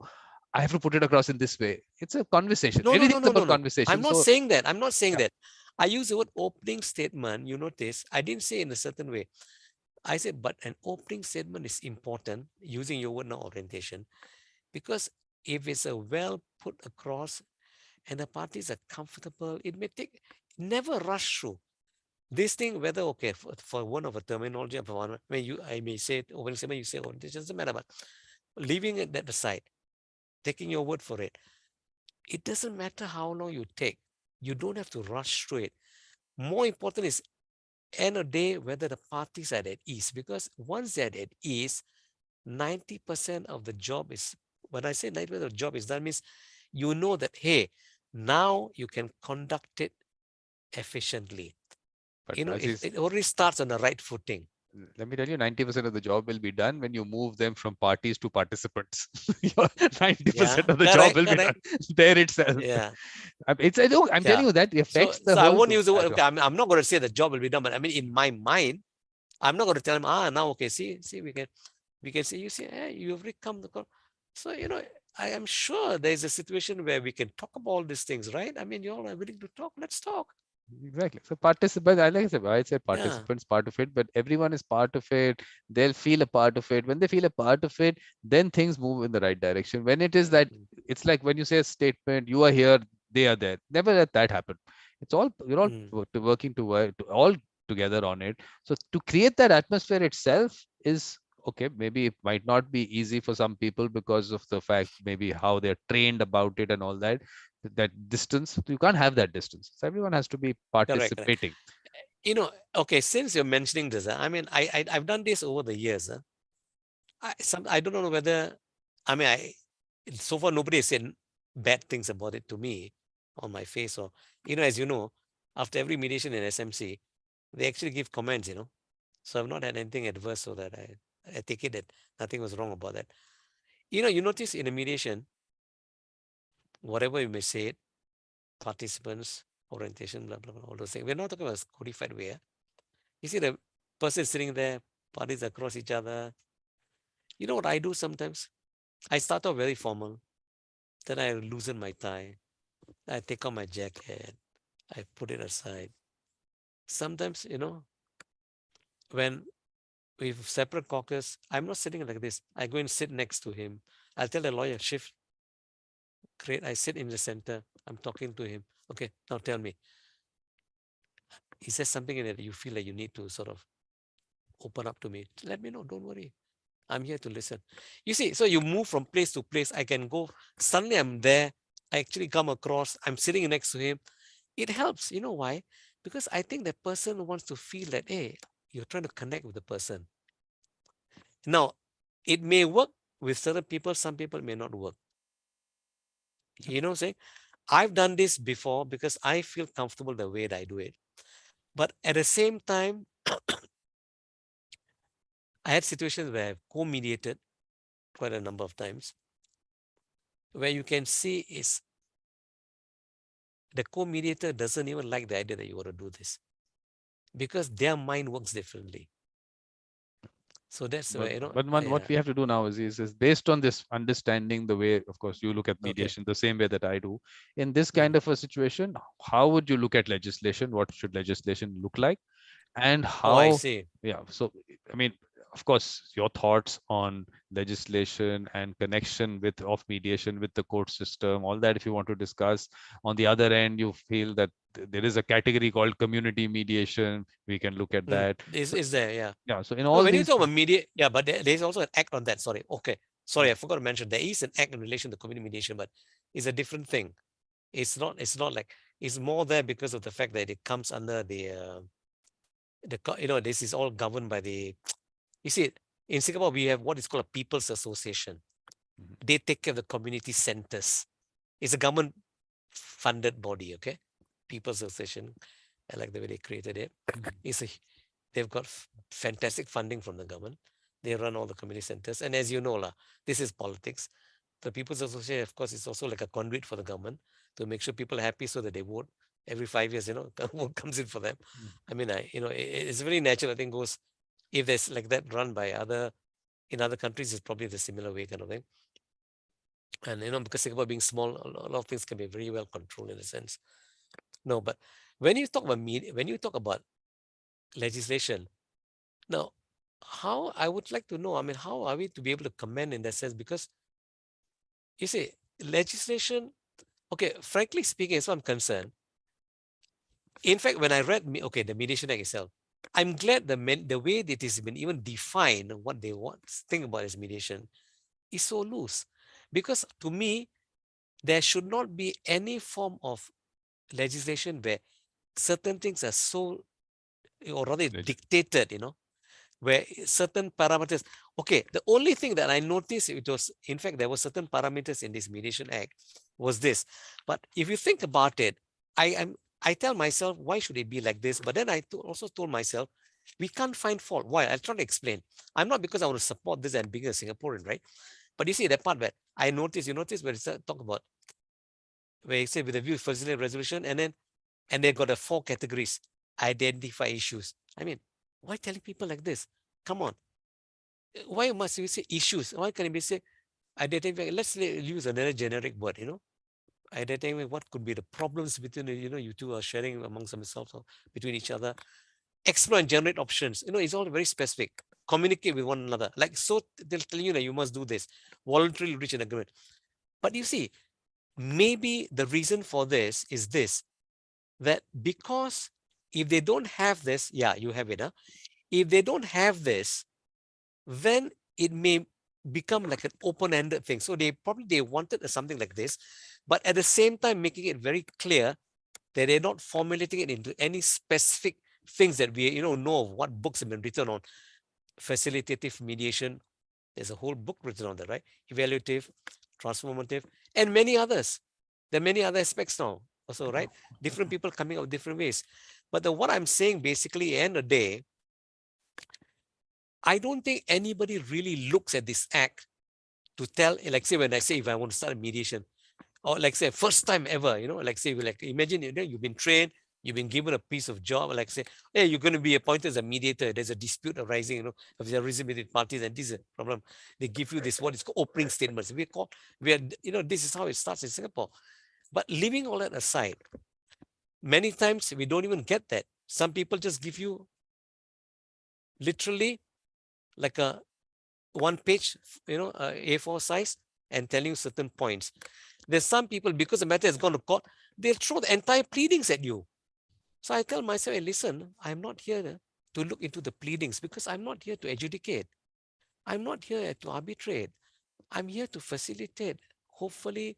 I have to put it across in this way. It's a conversation. No, no, no, Everything's no, no, about no. I'm conversation. not So saying that. I'm not saying yeah, that. I use the word opening statement. You notice I didn't say in a certain way. I said, but an opening statement is important, using your word now, orientation, because if it's a well put across and the parties are comfortable, it may take, never rush through. This thing, whether, okay, for one of a terminology, for one, when I may say it, opening statement, you say orientation, doesn't matter, but leaving it that aside, taking your word for it, it doesn't matter how long you take. You don't have to rush through it. More important is end of the day whether the parties are at ease. Because once they're at ease, 90% of the job is, when I say 90% of the job is done, means you know that, hey, now you can conduct it efficiently. but It, Aziz, it already starts on the right footing. let me tell you, 90% of the job will be done when you move them from parties to participants. 90% Yeah, of the job correct, will be done correct. there itself. Yeah, I'm telling yeah. you that So, affects the so I whole won't use the word. job. Okay, I'm not going to say the job will be done, but I mean, in my mind, I'm not going to tell him, now, okay, see, we can say, you see, you've already come the call. So, I am sure there's a situation where we can talk about all these things, right? I mean, you all are willing to talk. Let's talk. Exactly. So participants, I said Yeah. participants part of it, but everyone is part of it. They'll feel a part of it. When they feel a part of it, then things move in the right direction. When it is that, Mm, it's like when you say a statement, you are here, they are there. Never let that happen. It's all, you're all mm, working to work to all together on it. So to create that atmosphere itself is okay. Maybe it might not be easy for some people because of the fact maybe how they're trained about it and all that, that distance. You can't have that distance. So everyone has to be correct, correct. participating. Okay, since you're mentioning this, I mean, I've done this over the years. I don't know whether, I mean, so far nobody has said bad things about it to me on my face, or, as you know, after every mediation in SMC, they actually give comments, So I've not had anything adverse, so that I take it that nothing was wrong about that. You notice in a mediation, whatever you may say it, participants, orientation, blah, blah, blah, all those things. We're not talking about a codified way. You see the person sitting there, parties across each other. You know what I do sometimes? I start off very formal, then I loosen my tie, I take off my jacket, I put it aside. Sometimes, when we have separate caucus, I'm not sitting like this. I go and sit next to him. I'll tell the lawyer, shift, great. I sit in the center. I'm talking to him. Okay, now tell me, he says something in it you feel like you need to sort of open up to me. Let me know. Don't worry. I'm here to listen. You see, so you move from place to place. I can go, suddenly I'm there. I actually come across, I'm sitting next to him. It helps. You know why? Because I think the person wants to feel that, hey, you're trying to connect with the person. Now, it may work with certain people, some people may not work. You know what I'm saying? I've done this before because I feel comfortable the way that I do it. But at the same time, I had situations where I've co-mediated quite a number of times, where you can see is the co-mediator doesn't even like the idea that you want to do this because their mind works differently. So that's But where, what yeah, we have to do now is based on this understanding the way, of course, you look at okay. mediation the same way that I do. In this kind Mhm. of a situation, how would you look at legislation? What should legislation look like? And Oh, I how, see. yeah, so I mean, of course, your thoughts on legislation and connection with of mediation with the court system, all that, if you want to discuss. On the other end, you feel that there is a category called community mediation, we can look at that. Is So is there? Yeah. yeah, so in No, all when you these, talk about media, yeah, but there's also an act on that. Sorry. Okay. Sorry, I forgot to mention there is an act in relation to community mediation, but it's a different thing. It's not like it's more there because of the fact that it comes under this is all governed by the you see in Singapore we have what is called a people's association. Mhm, They take care of the community centers. It's a government funded body, okay? People's association. I like the way they created it. mhm, It's a, they've got fantastic funding from the government. They run all the community centers. And as you know, this is politics. The People's Association, of course, is also like a conduit for the government to make sure people are happy so that they vote every 5 years, vote comes in for them. mhm. I mean, it's very natural. I think goes if there's like that run by in other countries, it's probably the similar way kind of thing. And because Singapore being small, a lot of things can be very well controlled in a sense. No, but when you talk about when you talk about legislation, now how I would like to know, I mean, how are we to be able to comment in that sense? Because you see, legislation, okay, frankly speaking, as far as I'm concerned, in fact, when I read the Mediation Act itself, I'm glad the way that it has been even defined what they want think about as mediation is so loose. Because to me, there should not be any form of legislation where certain things are so or rather Legit. dictated, where certain parameters. Okay, the only thing that I noticed it was, in fact, there were certain parameters in this Mediation Act was this. But if you think about it, I am I tell myself, why should it be like this? But then I also told myself, We can't find fault. Why? I'll try to explain. I'm not because I want to support this and being a Singaporean, right? But you see that part where I notice, you notice where it's talk about where you say with a view facilitate resolution, and they got the 4 categories. Identify issues. I mean, why telling people like this? Come on. Why must you say issues? Why can't it be say identify? Let's use another generic word, identifying what could be the problems between you two are sharing amongst themselves or between each other. Explore and generate options. It's all very specific. Communicate with one another. Like so, they'll tell you that you must do this. Voluntarily reach an agreement. But you see, maybe the reason for this is this: that because if they don't have this, yeah, you have it. Huh? If they don't have this, then it may become like an open-ended thing. So they wanted something like this, but at the same time making it very clear that they're not formulating it into any specific things that we know of what books have been written on facilitative mediation. There's a whole book written on that, right? Evaluative, transformative, and many others. There are many other aspects now also, right? Different people coming up with different ways. But what I'm saying basically, end of the day, I don't think anybody really looks at this act to tell, like say when I say if I want to start a mediation, or like say first time ever, like say like imagine you've been trained, you've been given a piece of job, like say, hey, you're going to be appointed as a mediator. There's a dispute arising, of the arisen between parties, and this is a problem. They give you this what is called opening statements. We are, this is how it starts in Singapore. But leaving all that aside, many times we don't even get that. Some people just give you literally like a one page, A4 size, and telling you certain points. There's some people, because the matter has gone to court, they'll throw the entire pleadings at you. So I tell myself, hey, listen, I'm not here to look into the pleadings because I'm not here to adjudicate. I'm not here to arbitrate. I'm here to facilitate, hopefully,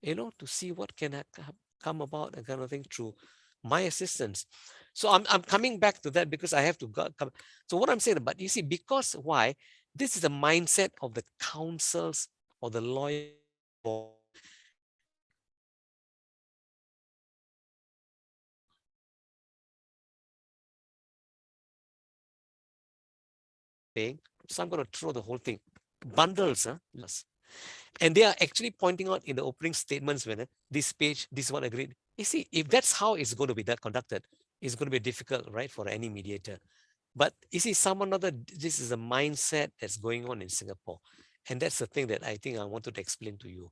to see what can come about and kind of thing through my assistance. So I'm coming back to that because I have to come. So what I'm saying, but you see, because why? This is the mindset of the counsels or the lawyers involved. So I'm going to throw the whole thing. Bundles, huh? And they are actually pointing out in the opening statements when this page, this one agreed. You see, if that's how it's going to be conducted, it's going to be difficult, right, for any mediator. But you see, this is a mindset that's going on in Singapore. And that's the thing that I think I wanted to explain to you.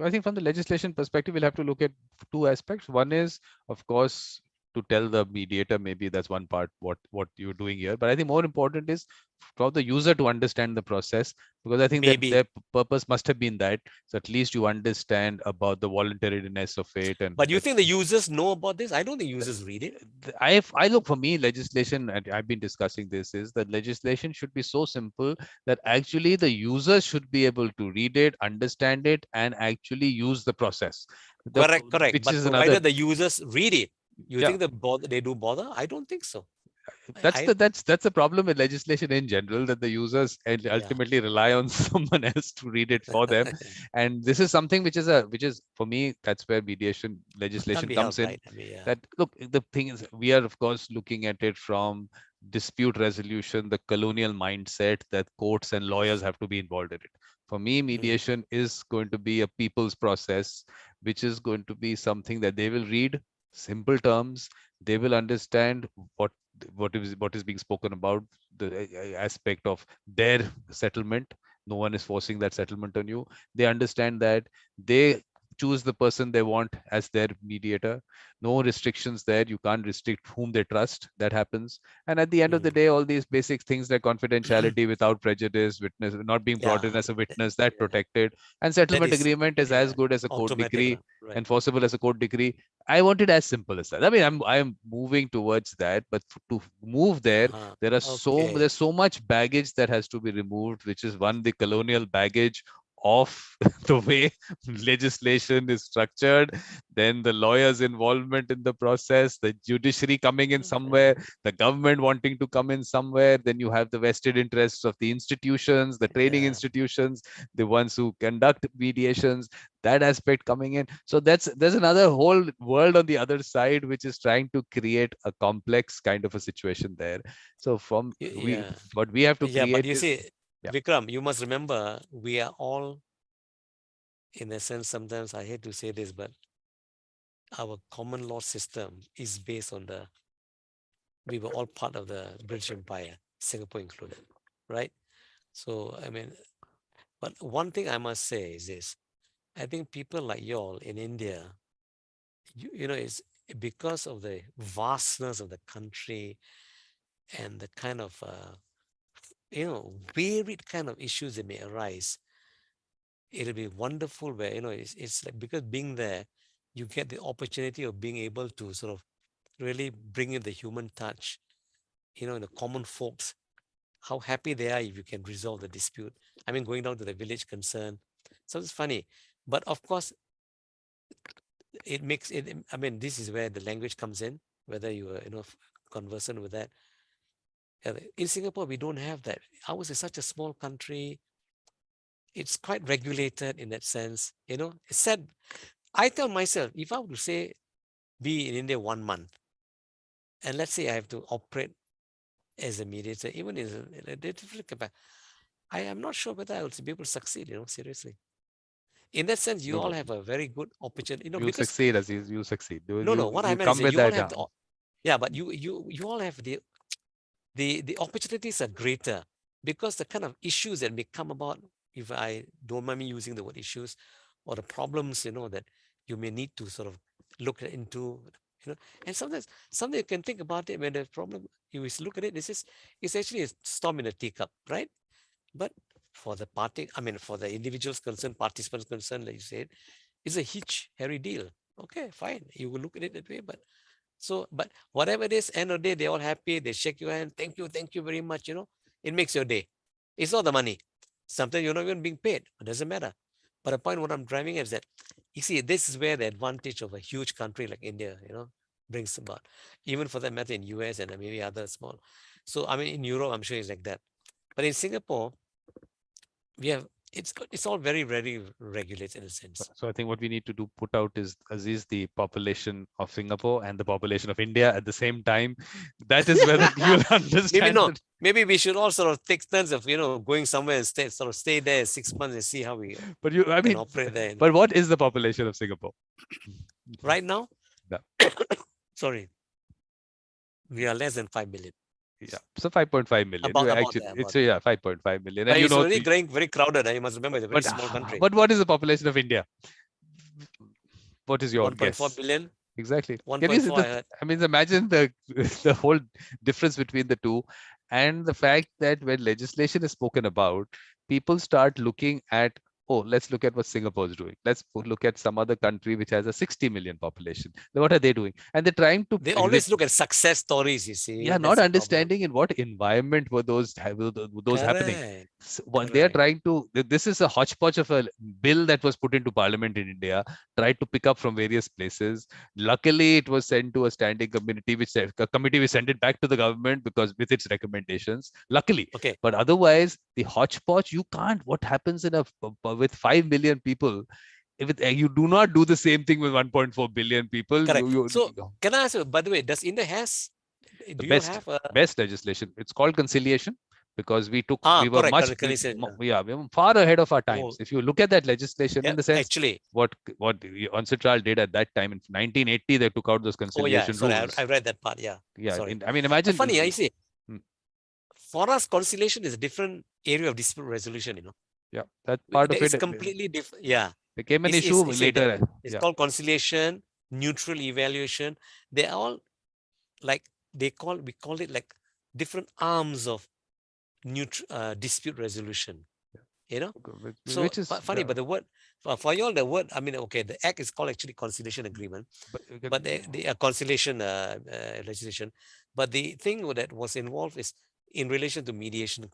I think from the legislation perspective, we'll have to look at two aspects. One is, of course, to tell the mediator, maybe that's one part what you're doing here. But I think more important is for the user to understand the process, because I think that Maybe. their purpose must have been that, so at least you understand about the voluntariness of it. And But you think the users know about this? I don't think users read it. I look, for me, legislation, and I've been discussing this, is that legislation should be so simple that actually the users should be able to read it, understand it, and actually use the process. Correct. Which But is another. provided the users read it, you Yeah, think they do bother? I don't think so. that's the problem with legislation in general, that the users Yeah. ultimately rely on someone else to read it for them. And this is something which is for me, that's where mediation Can't legislation be comes helped, in. right? I mean, yeah. That, look, the thing is, we are of course looking at it from dispute resolution, the colonial mindset that courts and lawyers have to be involved in it. For me, Mm. mediation is going to be a people's process, which is going to be something that they will read simple terms, they will understand what what is being spoken about, the aspect of their settlement. No one is forcing that settlement on you. They understand that they choose the person they want as their mediator. No restrictions there. You can't restrict whom they trust. That happens. And at the end of the Mm. day, all these basic things like confidentiality without prejudice, witness not being brought in Yeah. as a witness, that Yeah. protected, and That settlement is, agreement is as yeah, good as a court automatic, decree, right? enforceable as a court decree. I want it as simple as that. I mean, I'm moving towards that, but to move there, Uh-huh. there are Okay. there's so much baggage that has to be removed, which is one, the colonial baggage of the way legislation is structured, then the lawyers' involvement in the process, the judiciary coming in somewhere, the government wanting to come in somewhere, then you have the vested interests of the institutions, the training Yeah. institutions, the ones who conduct mediations, that aspect coming in. So there's another whole world on the other side which is trying to create a complex kind of a situation there. So from we Yeah. what we have to Yeah. But create you is, see, yeah. Vikram, you must remember we are all, in a sense, sometimes I hate to say this, but our common law system is based on we were all part of the British Empire, Singapore included, right? So, I mean, but one thing I must say is this. I think people like y'all in India, you know, it's because of the vastness of the country and the kind of, varied kind of issues that may arise. It'll be wonderful where, it's like because being there, you get the opportunity of being able to sort of really bring in the human touch, the common folks, how happy they are if you can resolve the dispute. I mean, going down to the village concern. Sounds funny. But of course, it makes it, I mean, this is where the language comes in, whether you are, conversant with that. In Singapore, we don't have that. Ours is such a small country. It's quite regulated in that sense. It's said, I tell myself, if I were to say be in India 1 month, and let's say I have to operate as a mediator, even in a different capacity, I am not sure whether I will be able to succeed, seriously. In that sense, you No, all no, have a very good opportunity, you'll because succeed, Aziz. You'll succeed. You no, no, you what I you meant is come that with you all that. have yeah, but you all have the opportunities are greater because the kind of issues that may come about, if I don't mind me using the word issues, or the problems, that you may need to sort of look into, and sometimes something you can think about it when the problem, you look at it, it's actually a storm in a teacup, right? But for the party, I mean, for the individuals concerned, participants concerned, like you said, it's a huge, hairy deal. Okay, fine. You will look at it that way, but whatever it is, end of the day, they're all happy. They shake your hand. Thank you very much. It makes your day. It's not the money. Sometimes you're not even being paid. It doesn't matter. But the point what I'm driving at is that, you see, this is where the advantage of a huge country like India, brings about. Even for that matter in US and maybe other small. So I mean in Europe, I'm sure it's like that. But in Singapore, we have it's all very, very regulated in a sense. So I think what we need to do put out is Aziz, the population of Singapore and the population of India at the same time. That is where you'll Maybe understand no. that. Maybe we should all sort of take turns of going somewhere and stay there 6 months and see how we But I can mean, operate there. but what is the population of Singapore? Right now, Yeah, sorry, we are less than 5 million. yeah. So 5.5 million. You About actually, that, it's about that. 5.5 million, and But it's really growing very crowded. You must remember, it's a very but small country. but what is the population of India? What is your 1.4 guess? billion. Exactly. Can you see 1.4. the? I heard. I mean, imagine the the whole difference between the two, and the fact that when legislation is spoken about, people start looking at, oh, let's look at what Singapore is doing. Let's look at some other country which has a 60 million population. What are they doing? And they're trying to They always look at success stories. You see, yeah, not that's the problem. understanding in what environment were those happening. Correct. So what they are Correct. trying to, this is a hodgepodge of a bill that was put into parliament in India, tried to pick up from various places. Luckily, it was sent to a standing committee, which a committee which sent it back to the government because with its recommendations. Luckily, Okay. but otherwise, the hodgepodge, you can't. What happens in a with 5 million people? If you do not do the same thing with 1.4 billion people, Correct. So can I ask you, by the way, does India the do you best have a best legislation. It's called conciliation because we were correct, much correct, can you say, yeah. yeah, we were far ahead of our times. Oh, If you look at that legislation yeah, in the sense actually. what UNCITRAL did at that time in 1980, they took out those Oh yeah, conciliation sorry, I rules. read that part. Yeah, Yeah, sorry. I mean, imagine Funny, I see. mm, For us, conciliation is a different area of dispute resolution. yeah, that part of It's it completely different. Yeah, became an issue it's a later. it's Yeah, called conciliation, neutral evaluation. They're all like we call it like different arms of dispute resolution. You know, so which is funny, but the word for you all, the word, I mean, okay, the act is called actually conciliation agreement, but but the conciliation legislation. But the thing that was involved is in relation to mediation.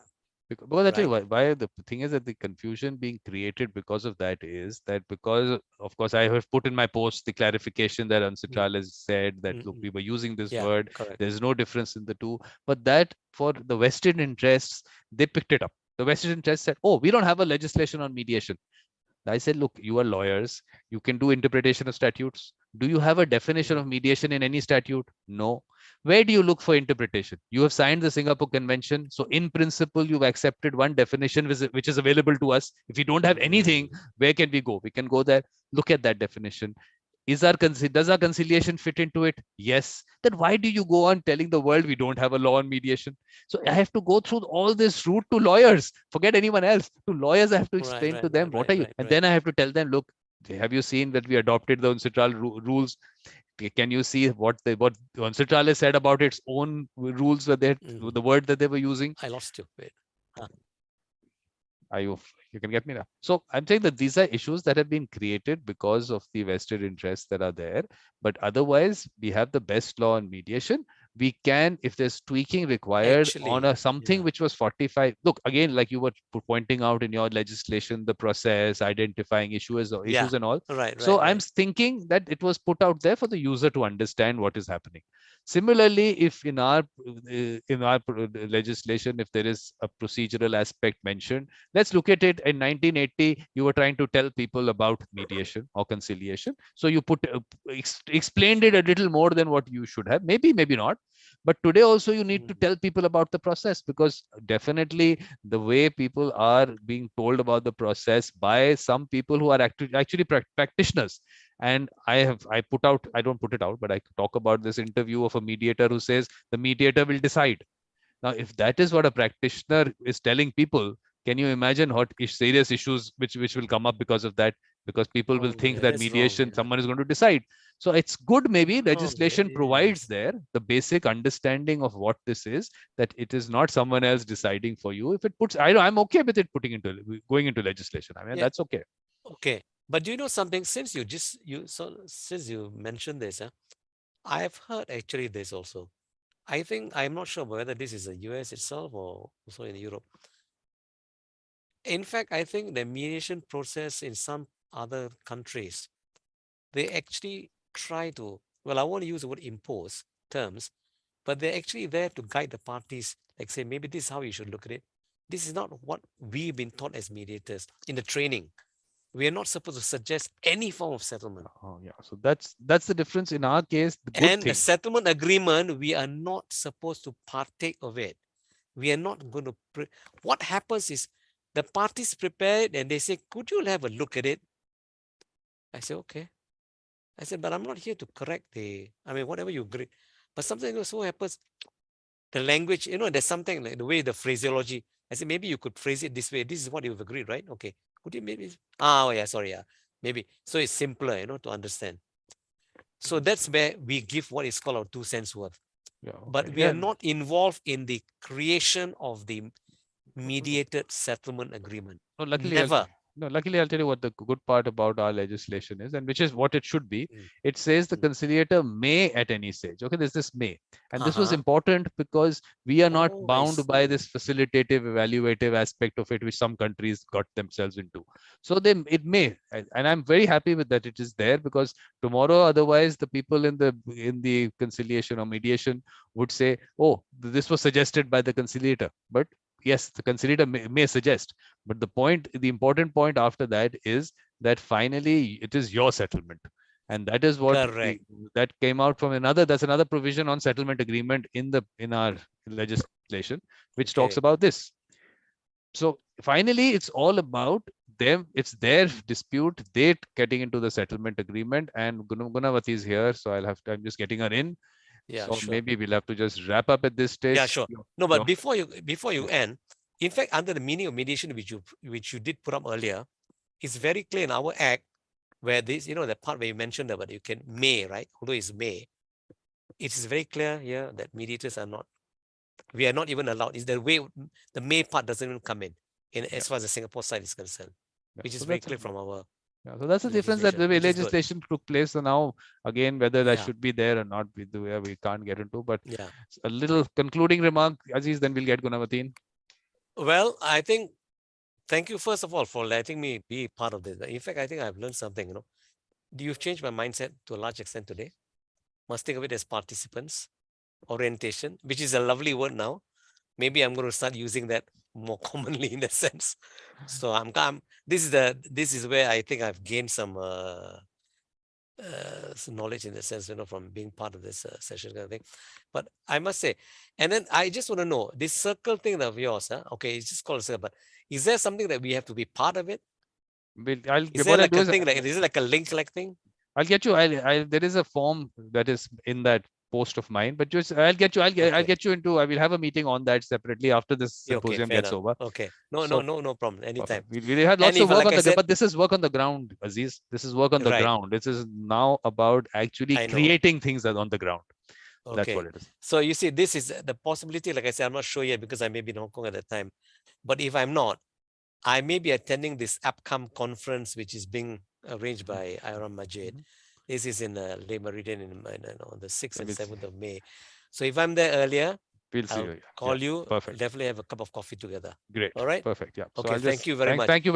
Because I tell you right? why the thing is that the confusion being created because of that is that because of course I have put in my post the clarification that Mm, UNCITRAL has said that mm, look, mm. we were using this Yeah, word, correct. there's no difference in the two, but that for the vested interests they picked it up. The vested interests said, oh, we don't have a legislation on mediation. I said, look, you are lawyers. You can do interpretation of statutes. Do you have a definition Mm, of mediation in any statute? No. Where do you look for interpretation? You have signed the Singapore Convention. So, in principle, you've accepted one definition which is available to us. If we don't have anything, mm, where can we go? We can go there, look at that definition. Does our conciliation fit into it? Yes. Then why do you go on telling the world we don't have a law on mediation? So I have to go through all this route to lawyers. Forget anyone else. To lawyers, I have to right, explain right, to them right, what right, are you, right, and right. then I have to tell them, look, have you seen that we adopted the UNCITRAL rules? Can you see what UNCITRAL has said about its own rules, where Mm. the word that they were using? I lost you. Wait. Huh. Are you can get me now? So I'm saying that these are issues that have been created because of the vested interests that are there. But otherwise, we have the best law on mediation. We can, if there's tweaking required on Actually, something yeah. which was 45. Look, again, like you were pointing out in your legislation, the process, identifying Yeah. issues and all. Right, So right, I'm right. thinking that it was put out there for the user to understand what is happening. Similarly, if in our legislation, if there is a procedural aspect mentioned, let's look at it. In 1980, you were trying to tell people about mediation or conciliation. So you explained it a little more than what you should have. Maybe not. But today also you need to Mm, tell people about the process, because definitely the way people are being told about the process by some people who are actually practitioners. And I don't put it out, but I talk about this interview of a mediator who says the mediator will decide. Now, if that is what a practitioner is telling people, can you imagine what serious issues which will come up because of that? Because people will oh, think yeah, that that's wrong. mediation, Yeah. someone is going to decide. So it's good, maybe Oh, legislation provides yes. there the basic understanding of what this is, that it is not someone else deciding for you. If it puts, I'm okay with it going into legislation. I mean, Yeah. that's okay. Okay. But do you know something? Since you mentioned this, I've heard actually this also. I think I'm not sure whether this is a US itself or also in Europe. In fact, I think the mediation process in some other countries, they actually try to, well, I want to use the word impose terms, but they're actually there to guide the parties, like say, maybe this is how you should look at it. This is not what we've been taught as mediators in the training. We are not supposed to suggest any form of settlement. Oh, yeah. So that's the difference in our case. The good And the thing. settlement agreement, we are not supposed to partake of it. We are not going to. What happens is the parties prepare it and they say, could you have a look at it? I say, okay. I said, but I'm not here to correct I mean, whatever you agree. But something so happens, the language, there's something like the way the phraseology. I said, maybe you could phrase it this way. This is what you've agreed, right? Okay. Could you maybe, oh yeah, sorry, yeah. Maybe. So it's simpler, to understand. So that's where we give what is called our 2 cents worth. Yeah. But Okay. we are Yeah. not involved in the creation of the mediated settlement agreement. No, luckily, Never. I'll tell you what the good part about our legislation is, and which is what it should be. Mm, It says the mm. conciliator may at any stage. Okay, there's this may, and this was Uh-huh. important because we are not Oh, I bound by see. this facilitative, evaluative aspect of it, which some countries got themselves into. So it may, and I'm very happy with that. It is there because tomorrow, otherwise, the people in the conciliation or mediation would say, "Oh, this was suggested by the conciliator," but yes, the conciliator may suggest, but the important point after that is that finally it is your settlement. And that is what Correct. that came out from that's another provision on settlement agreement in our legislation, which talks Okay. about this. So finally, it's all about them. It's their dispute. They getting into the settlement agreement, and Gunavati is here, so I'm just getting her in. Yeah, So sure. maybe we'll have to just wrap up at this Yeah, stage. sure. No, but before Yeah. you end, in fact, under the meaning of mediation, which you did put up earlier, it's very clear in our act where this, the part where you mentioned about you can may, right? Although it's may, it is very clear here that mediators are not. We are not even allowed. Is the way the may part doesn't even come in Yeah. as far as the Singapore side is concerned, Yeah. which is So very that's clear from our Yeah, so that's the difference, that legislation, the way which is good. legislation took place. So now, again, whether that Yeah, should be there or not, we can't get into. But yeah. a little concluding remark, Aziz, then we'll get Gunavati in. Well, I think thank you first of all for letting me be part of this. In fact, I think I've learned something. You've changed my mindset to a large extent today. Must think of it as participants, orientation, which is a lovely word now. Maybe I'm going to start using that more commonly in that sense. So this is where I think I've gained some knowledge in the sense, from being part of this session kind of thing. But I must say, and then I just want to know this circle thing of yours. Huh? Okay, it's just called a circle, but is there something that we have to be part of it? Is there What I'll like do a is thing like is it like a link like thing? I'll get you. There is a form that is in that post of mine, but just I'll get you. I'll Okay, get you into. I will have a meeting on that separately after this yeah, okay, symposium fair gets enough. over. Okay, no, no, So no, no problem. Anytime. perfect. We had And lots of if, work like on I the, said, but this is work on the ground, Aziz. This is work on the right, ground. This is now about actually I know. creating things that on the ground. That's what Okay. it is. So you see, this is the possibility. Like I said, I'm not sure yet because I may be in Hong Kong at that time. But if I'm not, I may be attending this APCAM conference, which is being arranged Mhm, by Iram Majid. mhm. This is in Le Meridian on the 6th Let and me see. 7th of May. So if I'm there earlier, We'll see I'll you. Yeah, call you. We'll perfect. definitely have a cup of coffee together. Great. All right. Perfect. Yeah. So Okay. I'll Thank just you very much. thank you